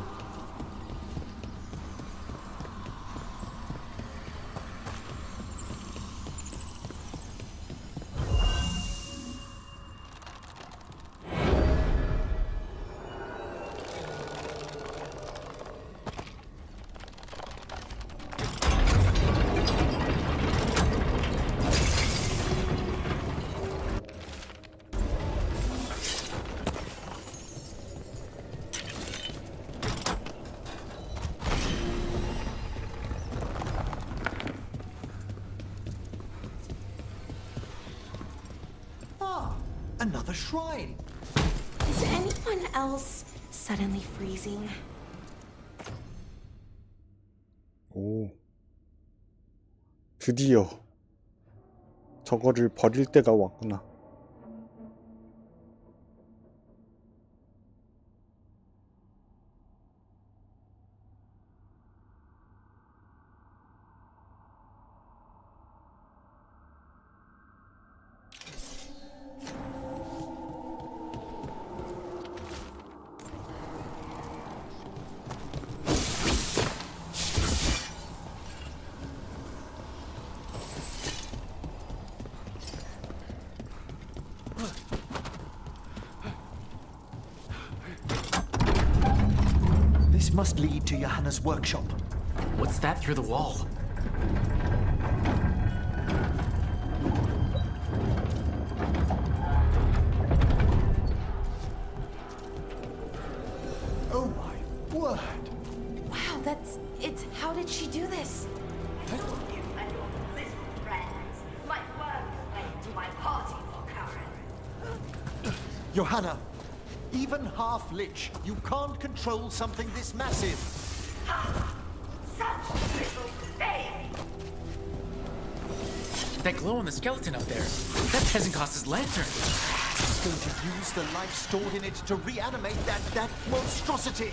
Another shrine. Is anyone else suddenly freezing? 오. 드디어 저거를 버릴 때가 왔구나. This must lead to Johanna's workshop. What's that through the wall? Oh my word! Wow, it's how did she do this? You and your little friends might work your way to my party for Karen. Johanna, even half lich, you can't control something this massive. Such little baby. That glow on the skeleton up there. That's Hezekiah's lantern. He's going to use the life stored in it to reanimate that monstrosity.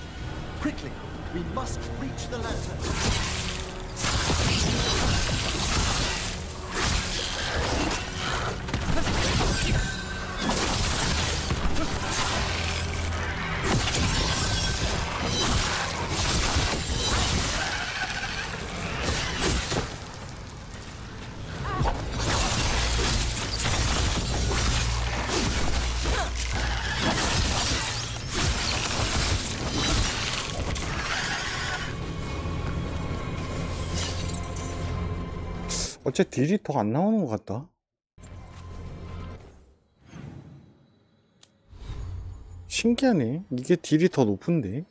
Quickly, we must reach the lantern. 어째 딜이 더 안 나오는 것 같다. 신기하네. 이게 딜이 더 높은데.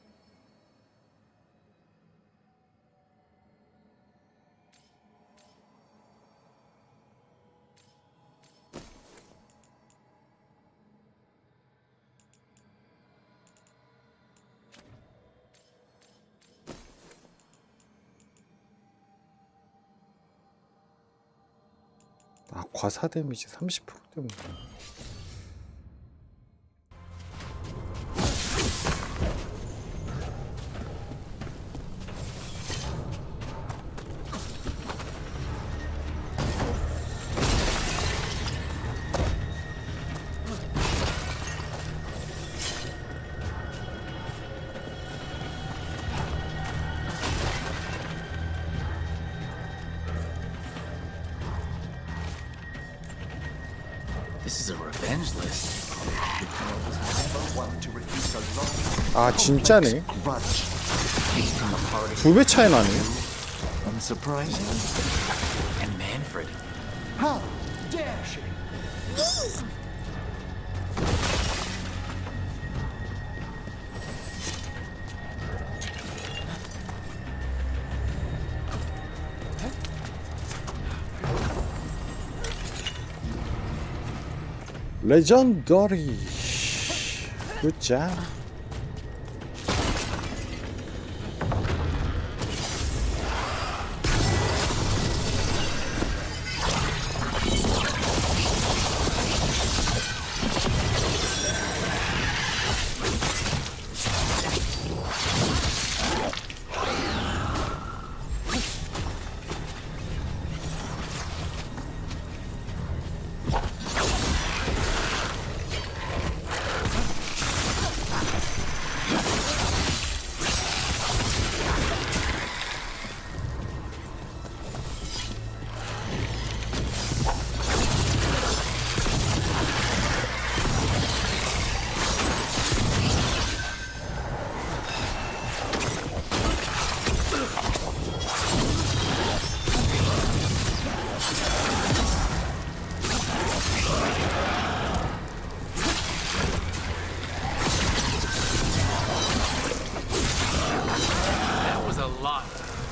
아, 과사 데미지 30% 때문에. This is a revenge list. 아, 진짜네. 2배 차이 나네. Unsurprising. And Manfred. How dare she? 레전더리. 굿잡.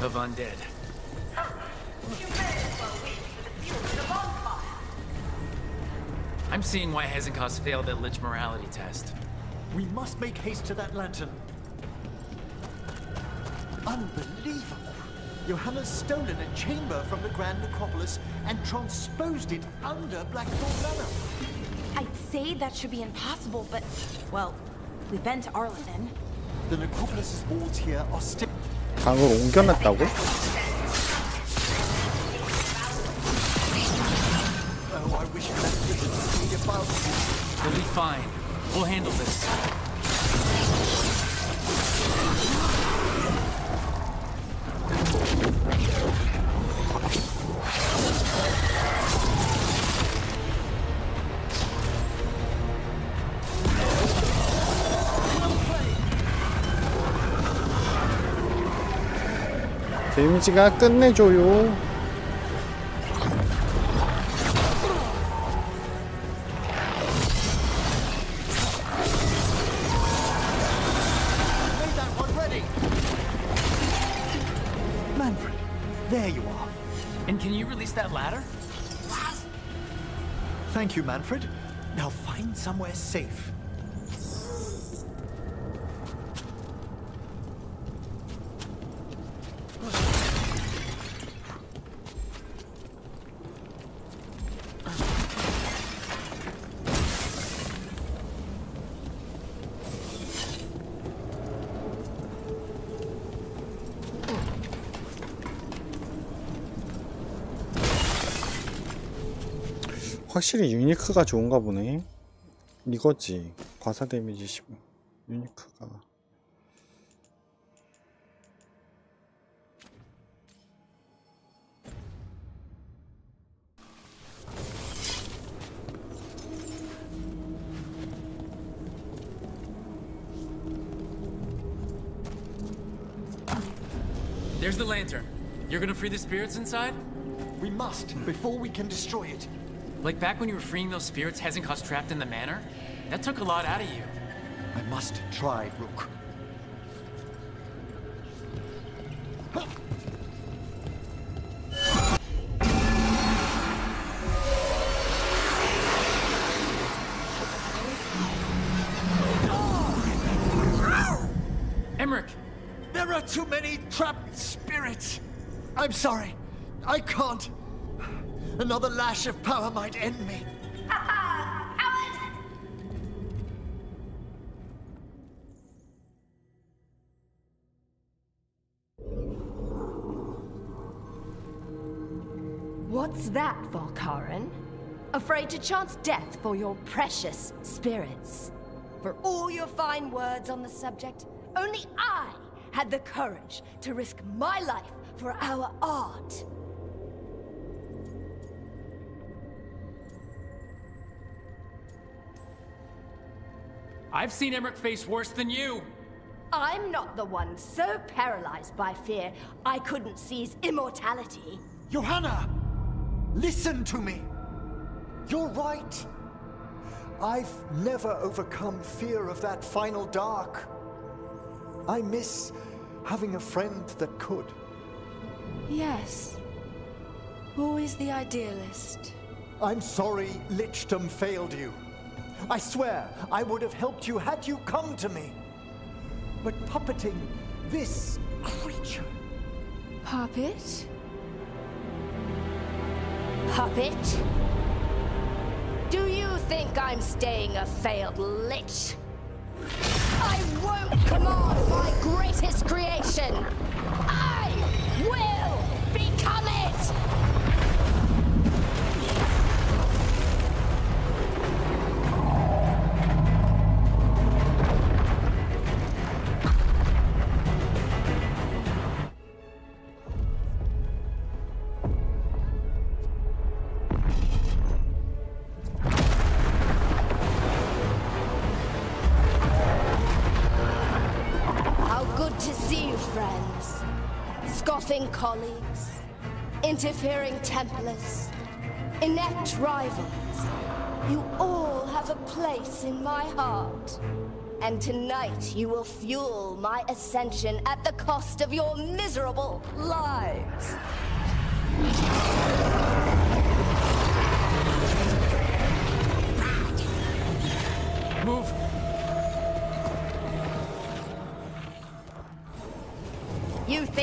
Of undead. You may as well wait for the fuel to the bonfire. I'm seeing why Hezekiah's failed that Lich morality test. We must make haste to that lantern. Unbelievable. Johanna's stolen a chamber from the Grand Necropolis and transposed it under Blackthorn Manor. I'd say that should be impossible, but, well, we've been to Arlington. The Necropolis's walls here are still... 방을 옮겨놨다고? Oh, I wish that wizard stayed above. We'll be fine. We'll handle this. 데미지가 끝내줘요. Manfred, there you are. And can you release that ladder? Thank you, Manfred. Now find somewhere safe. 확실히 유니크가 좋은가 보네. 이거지. 과사 데미지 15. 유니크가. There's the lantern. You're gonna free the spirits inside? We must, before we can destroy it. Like back when you were freeing those spirits Hezekiah's trapped in the manor? That took a lot out of you. I must try, Rook. Emmerich! There are too many trapped spirits. I'm sorry. I can't. Another lash of power might end me. What's that, Valkaran? Afraid to chance death for your precious spirits? For all your fine words on the subject, only I had the courage to risk my life for our art. I've seen Emmerich face worse than you! I'm not the one so paralyzed by fear I couldn't seize immortality. Johanna! Listen to me. You're right. I've never overcome fear of that final dark. I miss having a friend that could. Yes. Always the idealist. I'm sorry Lichdom failed you. I swear I would have helped you had you come to me. But puppeting this creature... Puppet? Puppet? Do you think I'm staying a failed lich? I won't command my greatest creation! I will become it! Scoffing colleagues, interfering Templars, inept rivals. You all have a place in my heart. And tonight you will fuel my ascension at the cost of your miserable lives.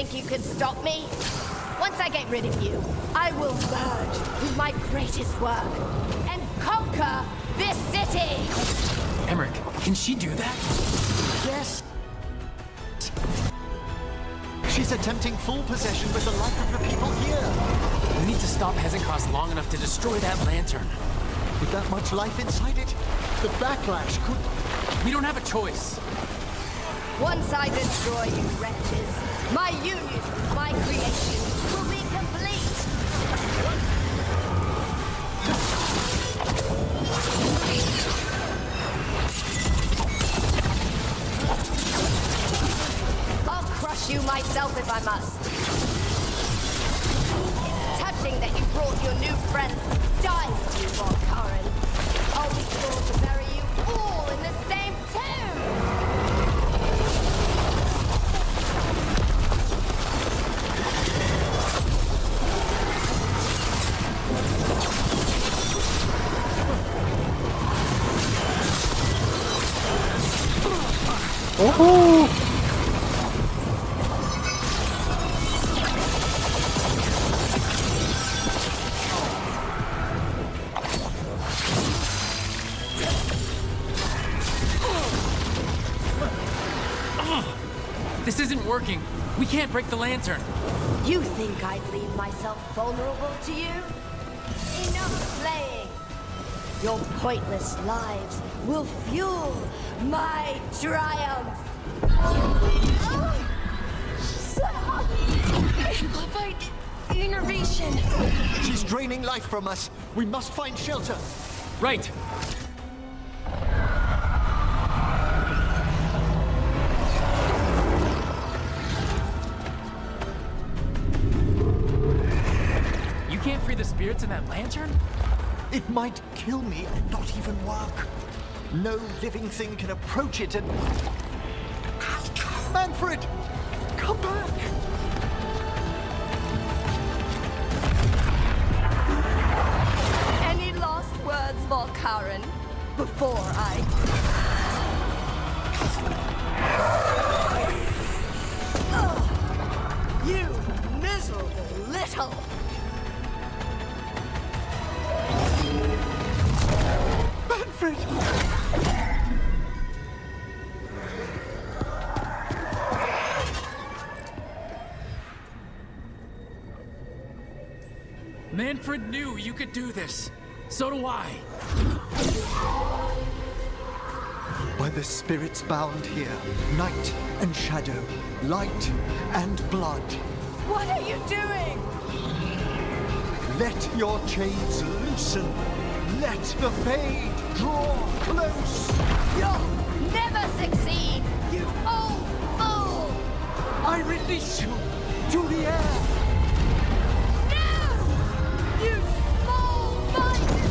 think you could stop me? Once I get rid of you, I will merge with my greatest work and conquer this city! Emmerich, can she do that? Yes. She's attempting full possession with the life of the people here. We need to stop Hezencross long enough to destroy that lantern. With that much life inside it, the backlash could... We don't have a choice. Once I destroy you wretches, my union with my creation will be complete! I'll crush you myself if I must. It's touching that you brought your new friends to die with you, Volkaren. I'll be sure to bury you all in the same tomb! 오호! This isn't working. We can't break the lantern. You think I'd leave myself vulnerable to you? Enough playing! Your pointless lives will fuel my triumph! Amplified innervation. She's draining life from us. We must find shelter. Right. You can't free the spirits in that lantern? It might kill me and not even work. No living thing can approach it and... Manfred! Come back! Any last words, Volkaren, before I... Ugh, you miserable little... Manfred! Manfred knew you could do this. So do I. By the spirits bound here, night and shadow, light and blood. What are you doing? Let your chains loosen. Let the fade draw close. You'll never succeed, you old fool! I release you to the air. No! You small-minded!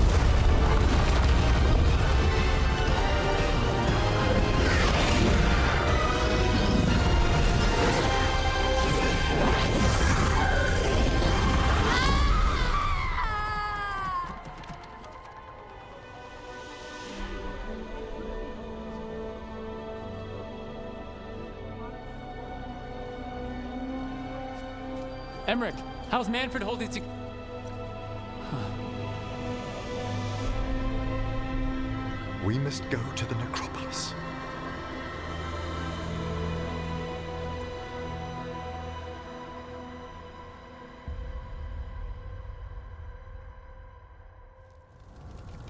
Emmerich, how's Manfred holding to... We must go to the necropolis.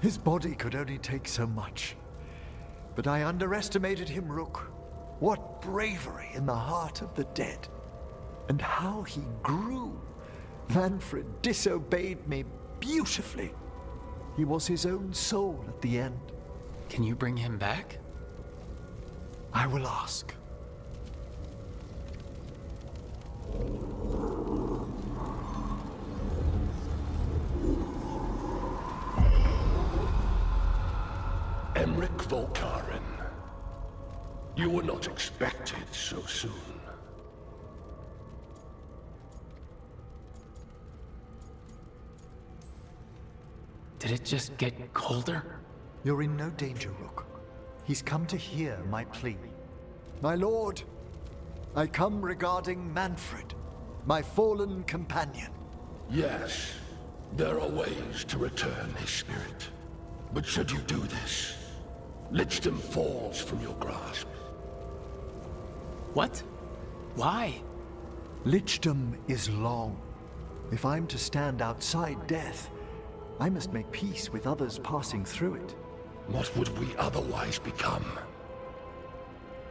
His body could only take so much. But I underestimated him, Rook. What bravery in the heart of the dead. And how he grew. Manfred disobeyed me beautifully. He was his own soul at the end. Can you bring him back? I will ask. Emmerich Volkaren. You were not expected so soon. Did it just get colder? You're in no danger, Rook. He's come to hear my plea. My lord, I come regarding Manfred, my fallen companion. Yes, there are ways to return his spirit. But should you do this, Lichdom falls from your grasp. What? Why? Lichdom is long. If I'm to stand outside death, I must make peace with others passing through it. What would we otherwise become?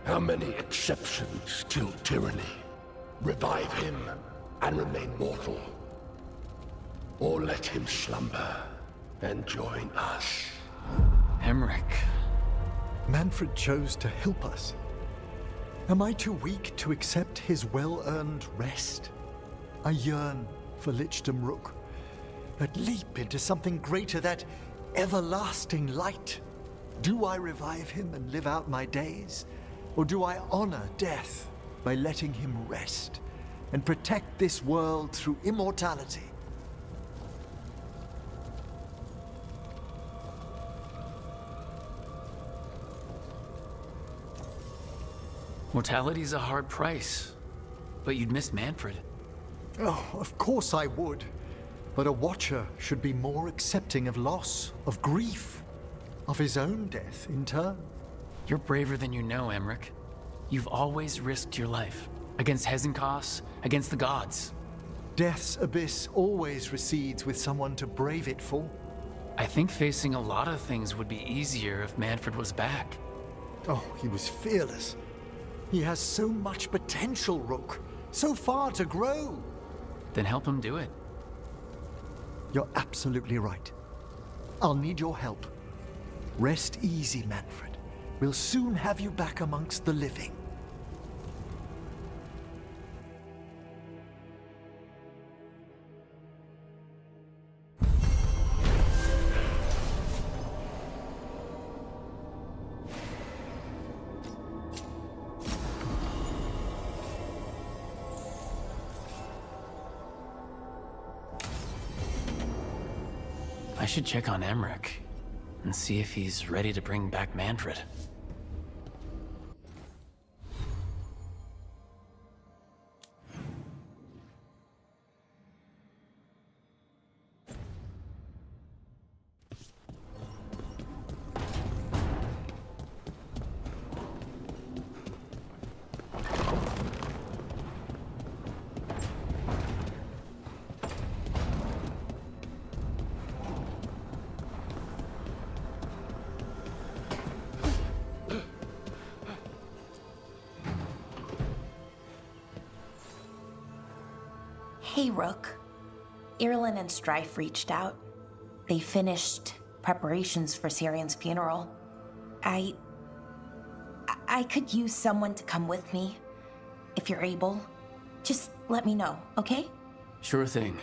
How many exceptions till tyranny? Revive him and remain mortal. Or let him slumber and join us. Emmerich. Manfred chose to help us. Am I too weak to accept his well-earned rest? I yearn for Lichdom Rook, that leap into something greater, that everlasting light. Do I revive him and live out my days? Or do I honor death by letting him rest and protect this world through immortality? Mortality's a hard price, but you'd miss Manfred. Oh, of course I would. But a Watcher should be more accepting of loss, of grief, of his own death in turn. You're braver than you know, Emmerich. You've always risked your life. Against Hezenkos, against the gods. Death's abyss always recedes with someone to brave it for. I think facing a lot of things would be easier if Manfred was back. Oh, he was fearless. He has so much potential, Rook. So far to grow. Then help him do it. You're absolutely right. I'll need your help. Rest easy, Manfred. We'll soon have you back amongst the living. I should check on Emmerich and see if he's ready to bring back Manfred. Hey, Rook. Irulan and Strife reached out. They finished preparations for Syrian's funeral. I could use someone to come with me. If you're able, just let me know, okay? Sure thing.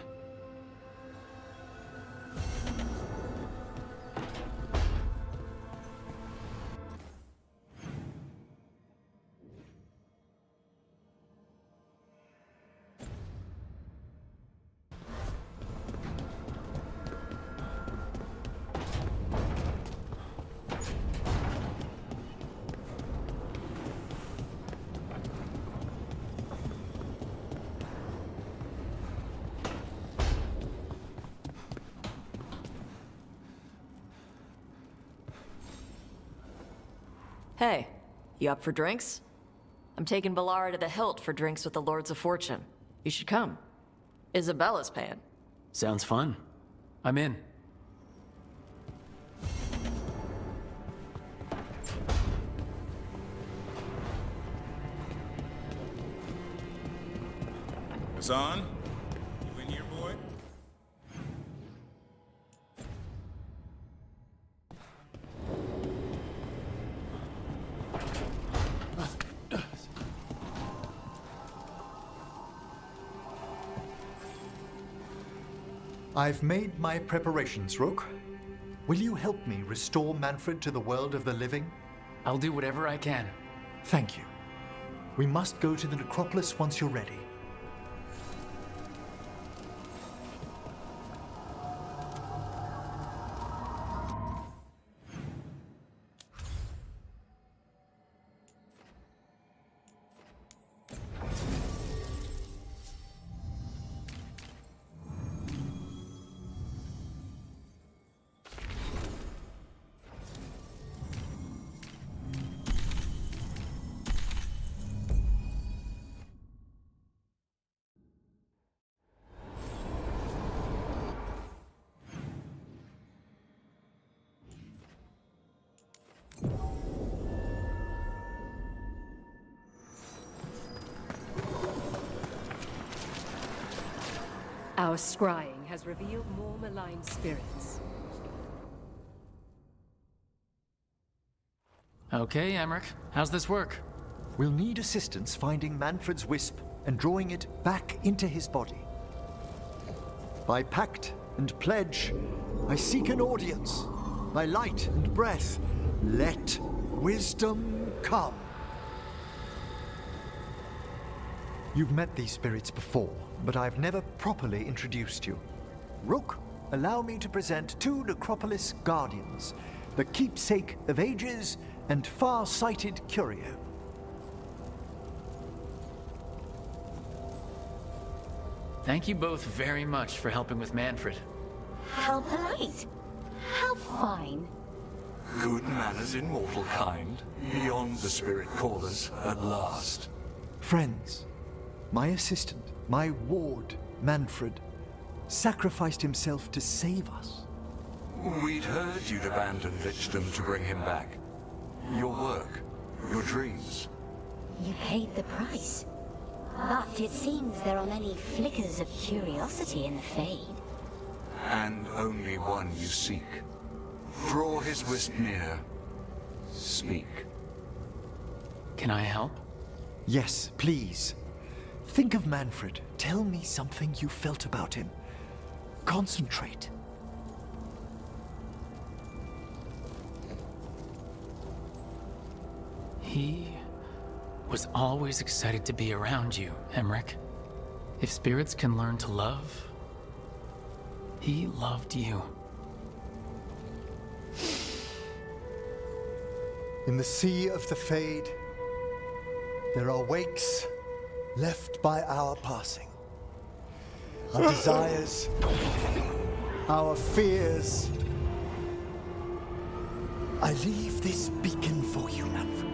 Hey, you up for drinks? I'm taking Balara to the Hilt for drinks with the Lords of Fortune. You should come. Isabella's paying. Sounds fun. I'm in. Hassan? You in here, boy? I've made my preparations, Rook. Will you help me restore Manfred to the world of the living? I'll do whatever I can. Thank you. We must go to the necropolis once you're ready. Our scrying has revealed more malign spirits. Okay, Emmerich, how's this work? We'll need assistance finding Manfred's wisp and drawing it back into his body. By pact and pledge, I seek an audience. By light and breath, let wisdom come. You've met these spirits before, but I've never properly introduced you. Rook, allow me to present two Necropolis guardians, the keepsake of ages and far-sighted curio. Thank you both very much for helping with Manfred. How polite. How fine. Good manners in mortal kind, beyond the spirit callers at last. Friends, my assistant, my ward, Manfred, sacrificed himself to save us. We'd heard you'd abandoned Lichdom to bring him back. Your work, your dreams. You paid the price. But it seems there are many flickers of curiosity in the Fade. And only one you seek. Draw his wisp near. Speak. Can I help? Yes, please. Think of Manfred. Tell me something you felt about him. Concentrate. He was always excited to be around you, Emmerich. If spirits can learn to love, he loved you. In the sea of the Fade, there are wakes left by our passing. Our desires, our fears. I leave this beacon for you, Manfred.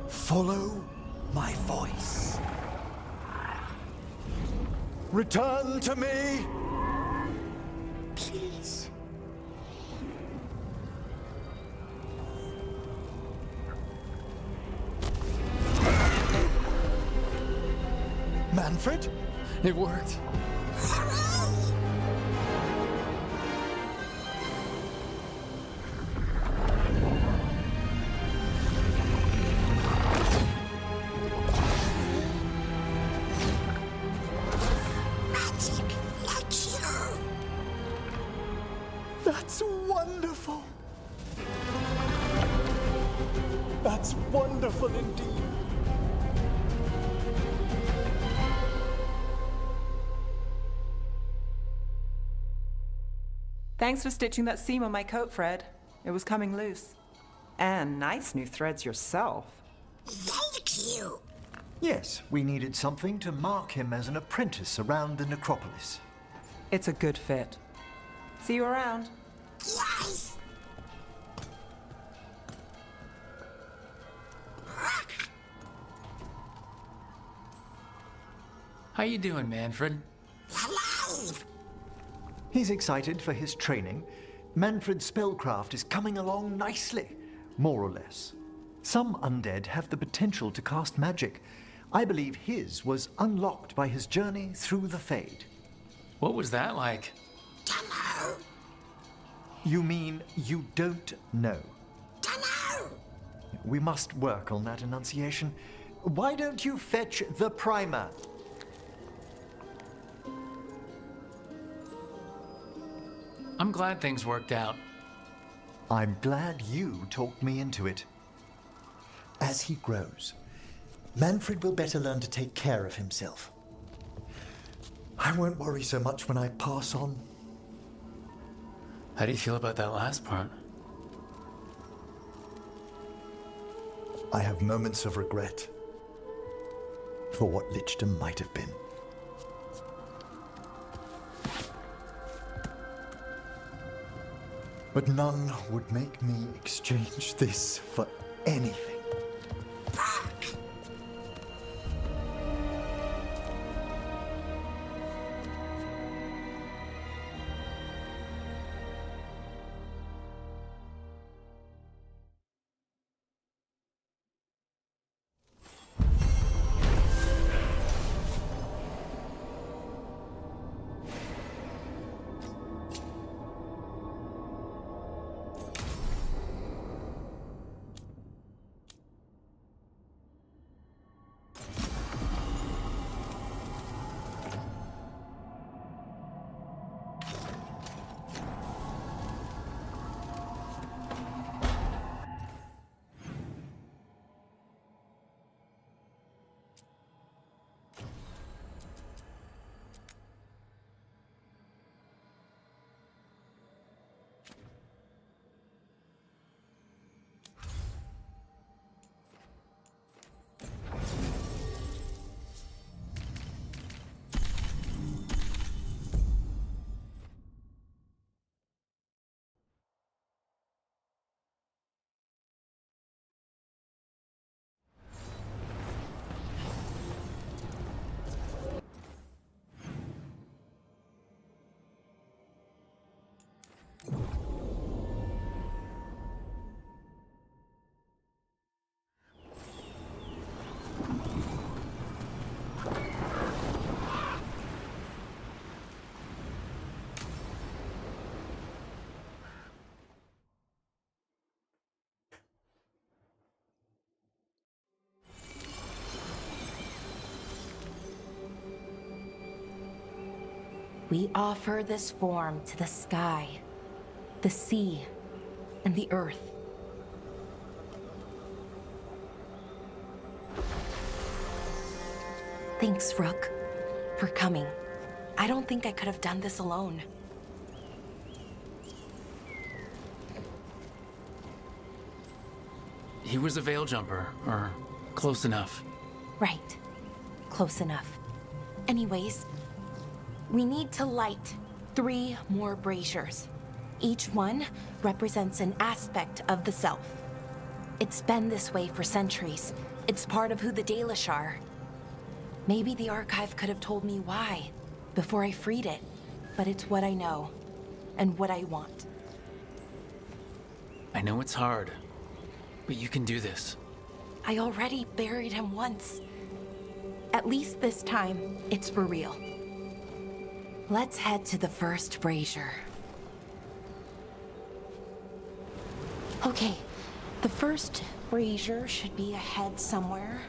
Follow my voice. Return to me, please. Manfred? It worked. That's wonderful. That's wonderful indeed. Thanks for stitching that seam on my coat, Fred. It was coming loose. And nice new threads yourself. Thank you. Yes, we needed something to mark him as an apprentice around the necropolis. It's a good fit. See you around. Yes. How you doing, Manfred? Alive. He's excited for his training. Manfred's spellcraft is coming along nicely, more or less. Some undead have the potential to cast magic. I believe his was unlocked by his journey through the Fade. What was that like? Dunno. You mean you don't know? Dunno. We must work on that enunciation. Why don't you fetch the primer? I'm glad things worked out. I'm glad you talked me into it. As he grows, Manfred will better learn to take care of himself. I won't worry so much when I pass on. How do you feel about that last part? I have moments of regret for what Lichdom might have been. But none would make me exchange this for anything. We offer this form to the sky, the sea, and the earth. Thanks, Rook, for coming. I don't think I could have done this alone. He was a veil jumper, or close enough. Right. Close enough. Anyways, we need to light 3 more braziers. Each one represents an aspect of the self. It's been this way for centuries. It's part of who the Dalish are. Maybe the archive could have told me why before I freed it, but it's what I know and what I want. I know it's hard, but you can do this. I already buried him once. At least this time, it's for real. Let's head to the first brazier. Okay, the first brazier should be ahead somewhere.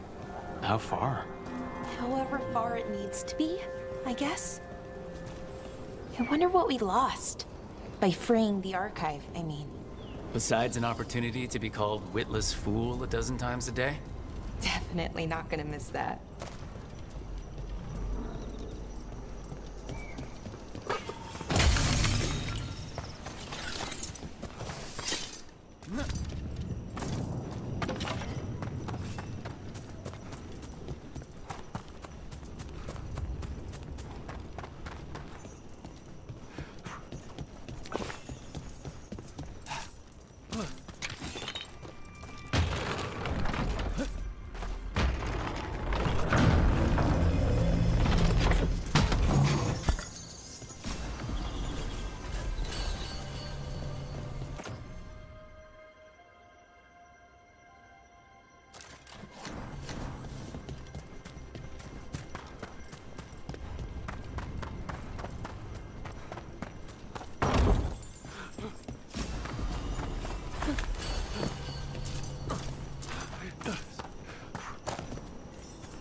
How far? However far it needs to be, I guess. I wonder what we lost. By freeing the archive, I mean. Besides an opportunity to be called witless fool a dozen times a day? Definitely not gonna miss that.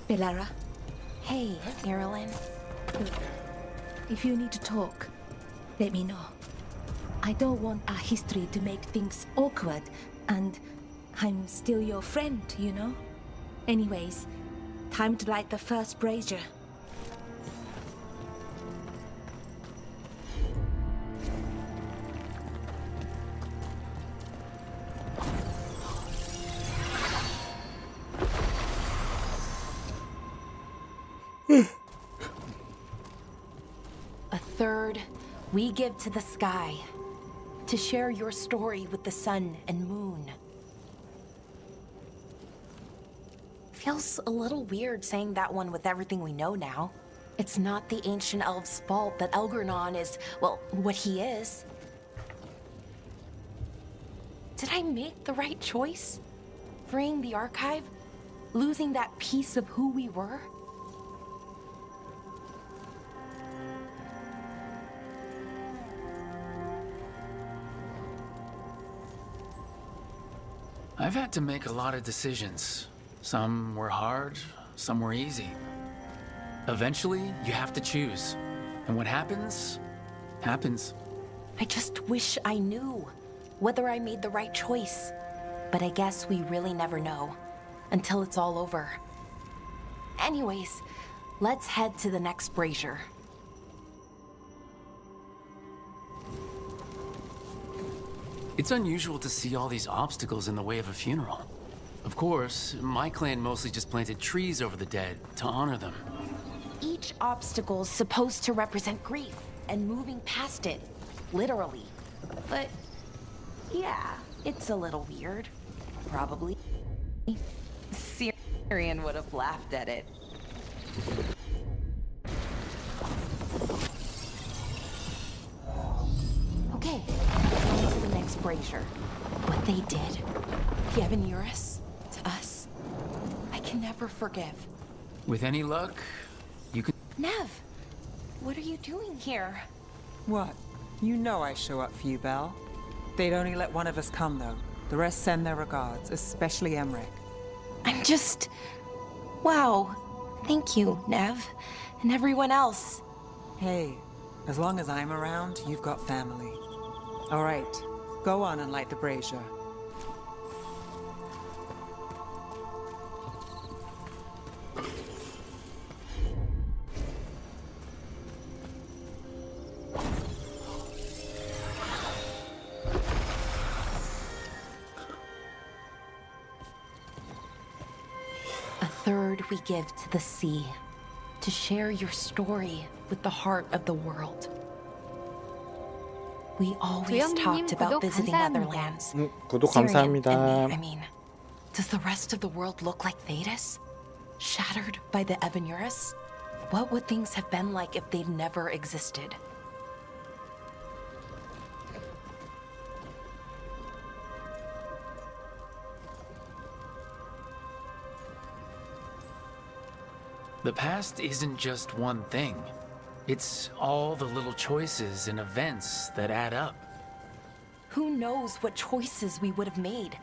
Belara, Hey, Marilyn. look, if you need to talk, let me know. I don't want our history to make things awkward, and I'm still your friend, you know? Anyways, time to light the first brazier. A third we give to the sky to share your story with the sun and moon. Feels a little weird saying that one with everything we know now. It's not the ancient elves' fault that Elgernon is, well, what he is. Did I make the right choice? Freeing the archive? Losing that piece of who we were? I've had to make a lot of decisions. Some were hard, some were easy. Eventually, you have to choose. And what happens, happens. I just wish I knew whether I made the right choice. But I guess we really never know until it's all over. Anyways, let's head to the next brazier. It's unusual to see all these obstacles in the way of a funeral. Of course, my clan mostly just planted trees over the dead to honor them. Each obstacle's supposed to represent grief and moving past it, literally. But yeah, it's a little weird. Probably. Syrian would have laughed at it. Okay, on to the next brazier. What they did, Yevon Eurus, to us, I can never forgive. With any luck, you can... Nev, what are you doing here? What? You know I show up for you, Belle. They'd only let one of us come, though. The rest send their regards, especially Emmerich. I'm just... Wow. Thank you, Nev. And everyone else. Hey, As long as I'm around, you've got family. All right, go on and light the brazier. A third we give to the sea, to share your story with the heart of the world. We always 조영민님 talked about 구독 visiting other 감사합니다. lands. 구독 Syrian 감사합니다. and me, I mean, does the rest of the world look like Thedas? Shattered by the Evanurus? What would things have been like if they'd never existed? The past isn't just one thing. It's all the little choices and events that add up. Who knows what choices we would have made?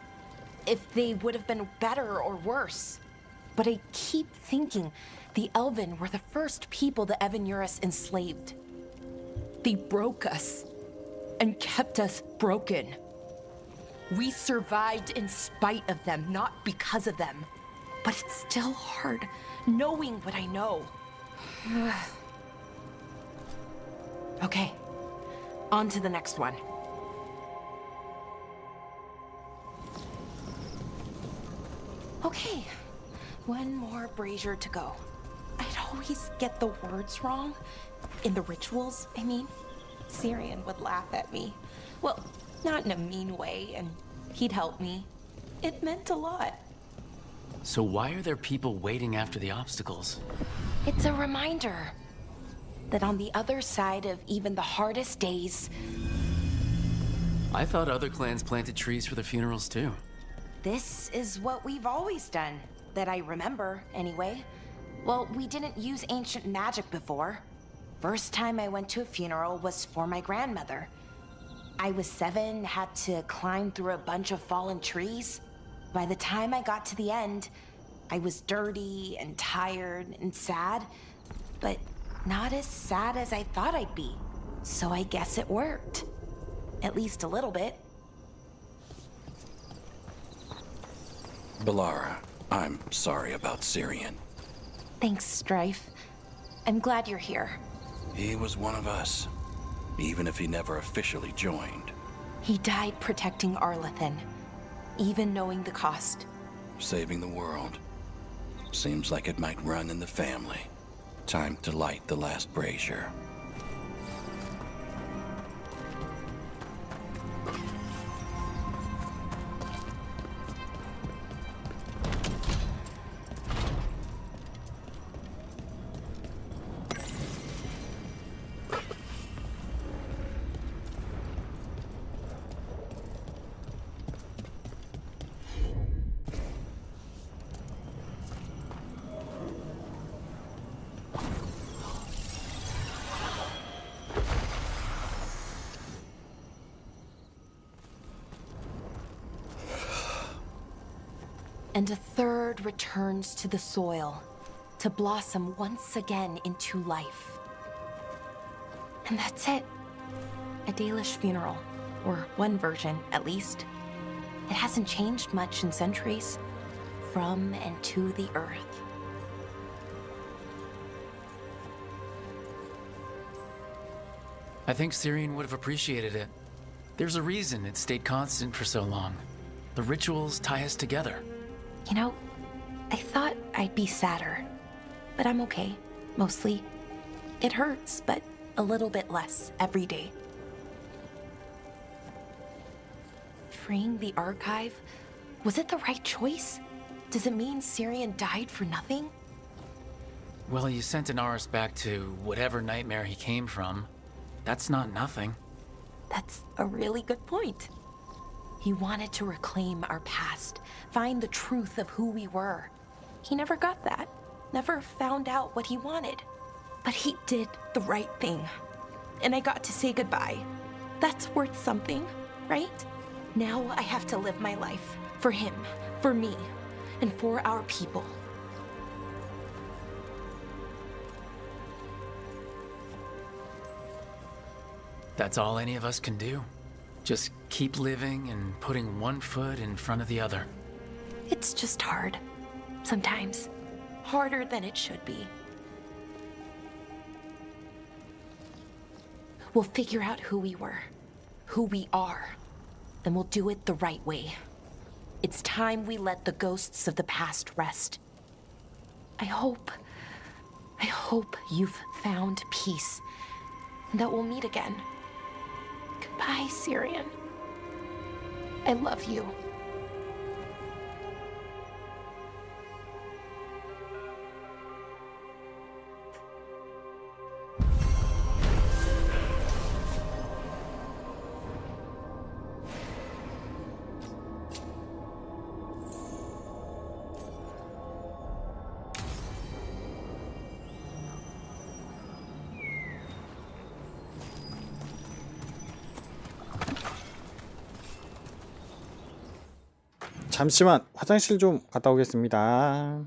If they would have been better or worse. But I keep thinking the Elven were the first people the Evanurus enslaved. They broke us and kept us broken. We survived in spite of them, not because of them. But it's still hard knowing what I know. Okay, on to the next one. Okay, one more brazier to go. I'd always get the words wrong. In the rituals, I mean. Syrian would laugh at me. Well, not in a mean way, and he'd help me. It meant a lot. So why are there people waiting after the obstacles? It's a reminder that on the other side of even the hardest days, I thought other clans planted trees for their funerals too. this is what we've always done. That I remember, anyway. Well, we didn't use ancient magic before. First time I went to a funeral was for my grandmother. I was 7, had to climb through a bunch of fallen trees. By the time I got to the end, I was dirty and tired and sad, but not as sad as I thought I'd be. So I guess it worked. At least a little bit. Balara, I'm sorry about Syrian. Thanks, Strife. I'm glad you're here. He was one of us, even if he never officially joined. He died protecting Arlathan, even knowing the cost. Saving the world. Seems like it might run in the family. Time to light the last brazier. And a third returns to the soil, to blossom once again into life. And that's it. A Dalish funeral, or one version, at least. It hasn't changed much in centuries. From and to the earth. I think Syrian would have appreciated it. There's a reason it stayed constant for so long. The rituals tie us together. You know, I thought I'd be sadder, but I'm okay, mostly. It hurts, but a little bit less every day. Freeing the archive? Was it the right choice? Does it mean Syrian died for nothing? Well, you sent Inaris back to whatever nightmare he came from. That's not nothing. That's a really good point. He wanted to reclaim our past, find the truth of who we were. He never got that, never found out what he wanted. But he did the right thing. And I got to say goodbye. That's worth something, right? Now I have to live my life for him, for me, and for our people. That's all any of us can do. Just keep living and putting one foot in front of the other. It's just hard. Sometimes. Harder than it should be. We'll figure out who we were, who we are, and we'll do it the right way. It's time we let the ghosts of the past rest. I hope you've found peace and that we'll meet again. Goodbye, Syrian. I love you. 잠시만 화장실 좀 갔다 오겠습니다.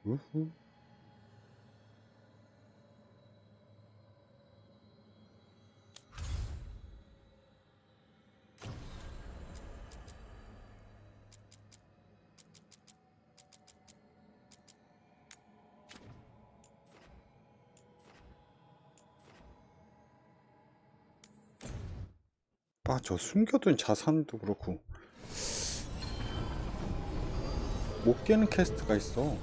우후. 아, 저 숨겨둔 자산도 그렇고 못 깨는 퀘스트가 있어.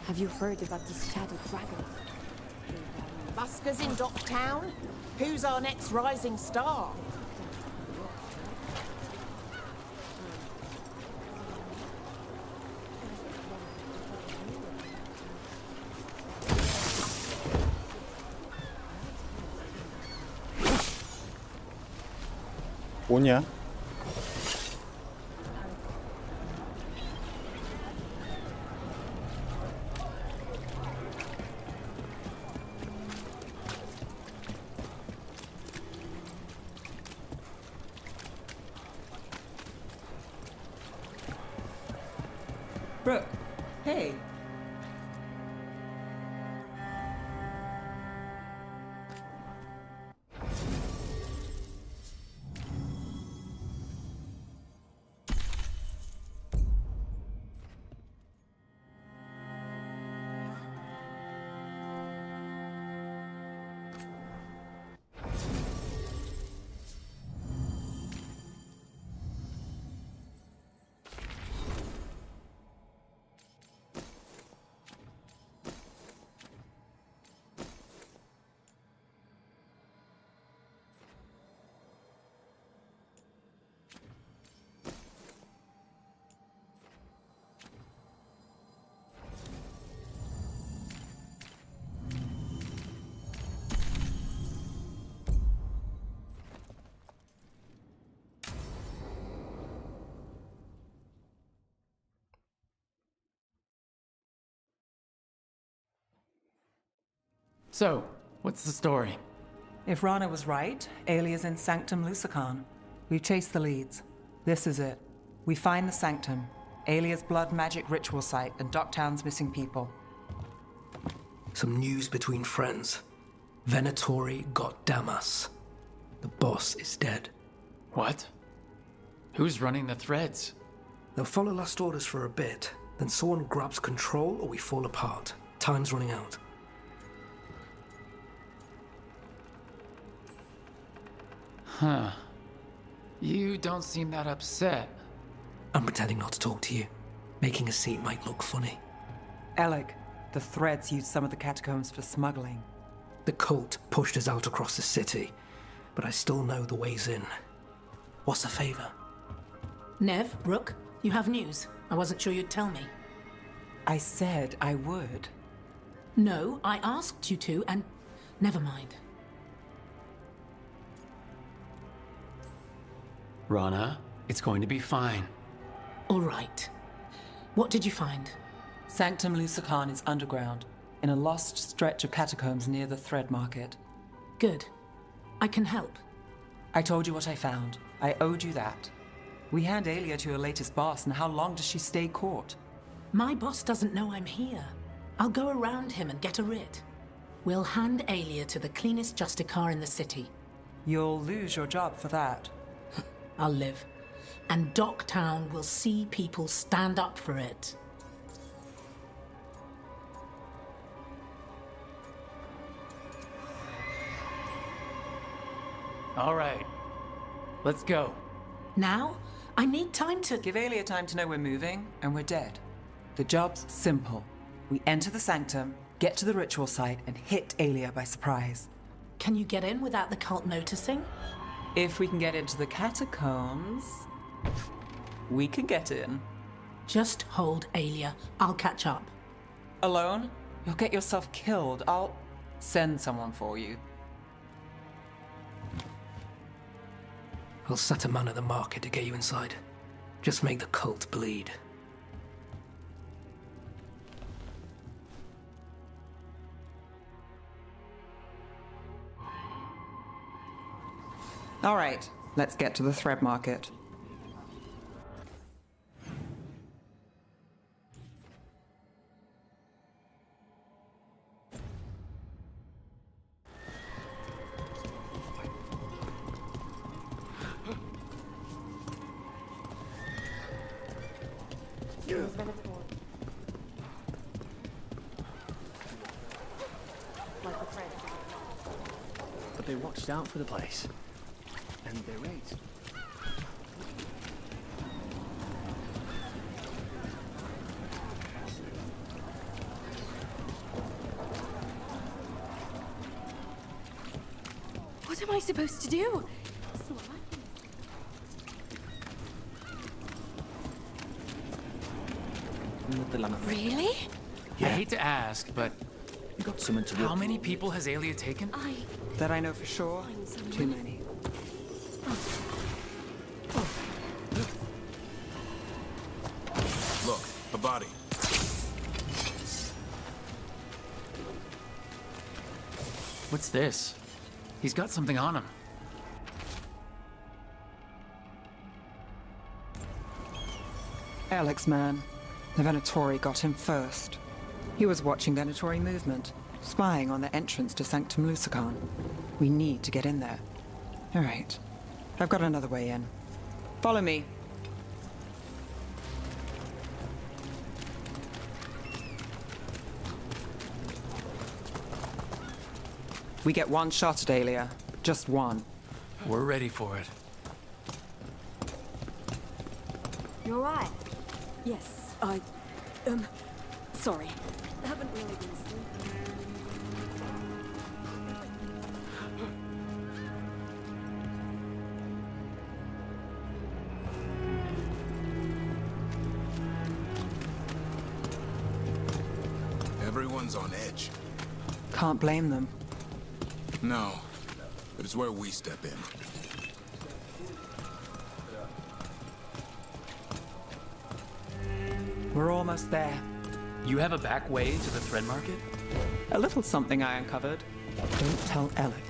Have you heard about this shadow dragon? Buskers in Docktown? Who's our next rising star? 뭐냐? Brooke, hey. So, what's the story? If Rana was right, Alia's in Sanctum Lucican. We've chased the leads. This is it. We find the Sanctum, Alia's blood magic ritual site, and Docktown's missing people. Some news between friends. Venatori got Damas. The boss is dead. What? Who's running the threads? They'll follow last orders for a bit, then someone grabs control or we fall apart. Time's running out. Huh. You don't seem that upset. I'm pretending not to talk to you. Making a scene might look funny. Alec, the threads used some of the catacombs for smuggling. The cult pushed us out across the city, but I still know the ways in. What's the favor? Nev, Rook, you have news. I wasn't sure you'd tell me. I said I would. No, I asked you to, and never mind. Rana, it's going to be fine. All right. What did you find? Sanctum Lucican is underground, in a lost stretch of catacombs near the Thread Market. Good. I can help. I told you what I found. I owed you that. We hand Alia to your latest boss, and how long does she stay caught? My boss doesn't know I'm here. I'll go around him and get a writ. We'll hand Alia to the cleanest Justicar in the city. You'll lose your job for that. I'll live. And Docktown will see people stand up for it. All right. Let's go. Now? I need time to... Give Alia time to know we're moving, and we're dead. The job's simple. We enter the Sanctum, get to the ritual site, and hit Alia by surprise. Can you get in without the cult noticing? If we can get into the catacombs, we can get in. Just hold Alia. I'll catch up. Alone? You'll get yourself killed. I'll send someone for you. I'll set a man at the market to get you inside. Just make the cult bleed. All right, let's get to the thread market. But they watched out for the place. And they raised. What am I supposed to do? Really? I hate to ask, but You got someone to how many people has Aelia taken? That I know for sure, too many. Look, a body. What's this? He's got something on him. Alex, man. The Venatori got him first. He was watching Venatori movement, spying on the entrance to Sanctum Lusican. We need to get in there. All right. I've got another way in. Follow me. We get one shot at Aelia. Just one. We're ready for it. You're right. Yes, sorry. I haven't really been sleeping. Everyone's on edge. Can't blame them. No, but it's where we step in. We're almost there. You have a back way to the thread market? A little something I uncovered. Don't tell Alec.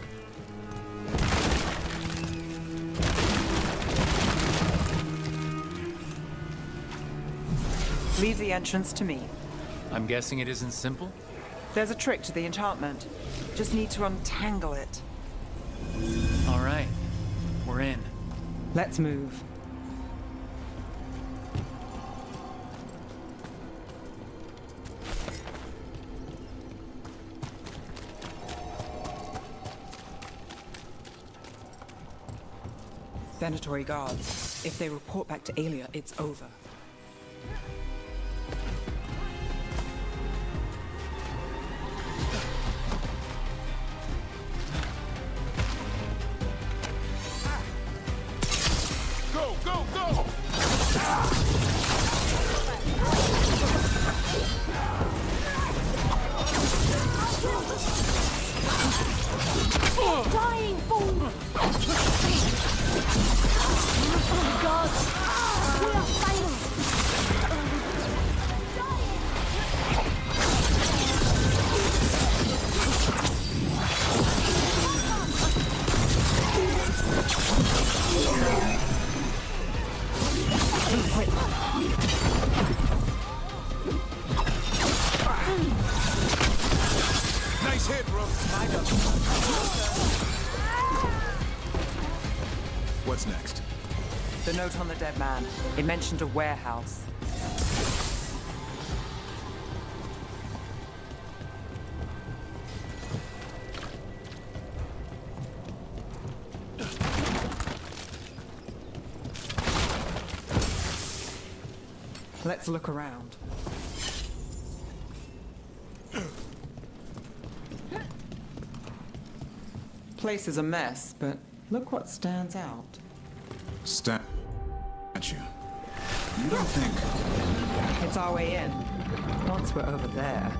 Leave the entrance to me. I'm guessing it isn't simple? There's a trick to the enchantment. Just need to untangle it. All right, we're in. Let's move. Venatori guards. If they report back to Aelia, it's over. Go, go, go! Dying fool! God, we are failed. Nice hit, bro. What's next? The note on the dead man. It mentioned a warehouse. Let's look around. Place is a mess, but look what stands out. Statue. You don't think... It's our way in. Once we're over there.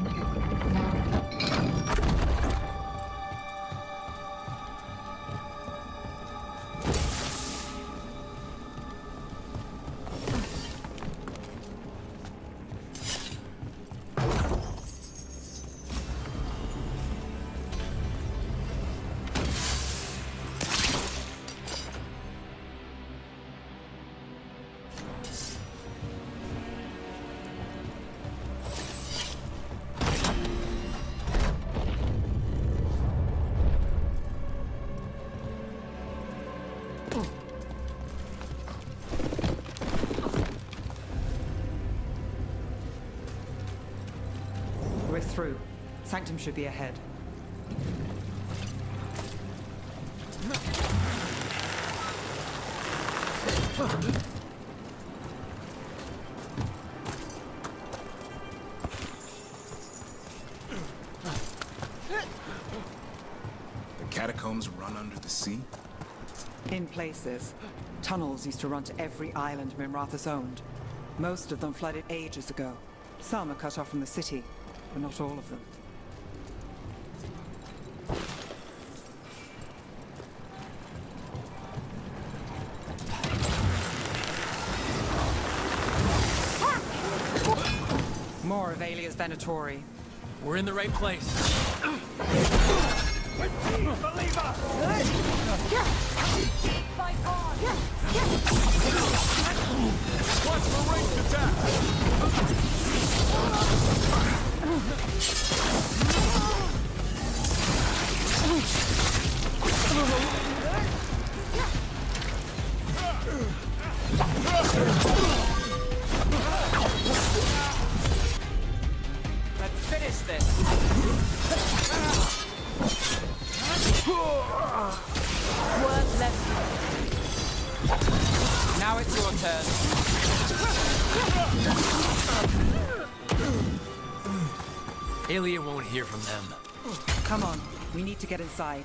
through. Sanctum should be ahead. The catacombs run under the sea? In places. Tunnels used to run to every island Minrathous owned. Most of them flooded ages ago. Some are cut off from the city, but not all of them. More of Alia's Venatori. We're in the right place. Watch for ranged attack! Let's finish this. Worth less. Now it's your turn. Aelia won't hear from them. Come on, we need to get inside.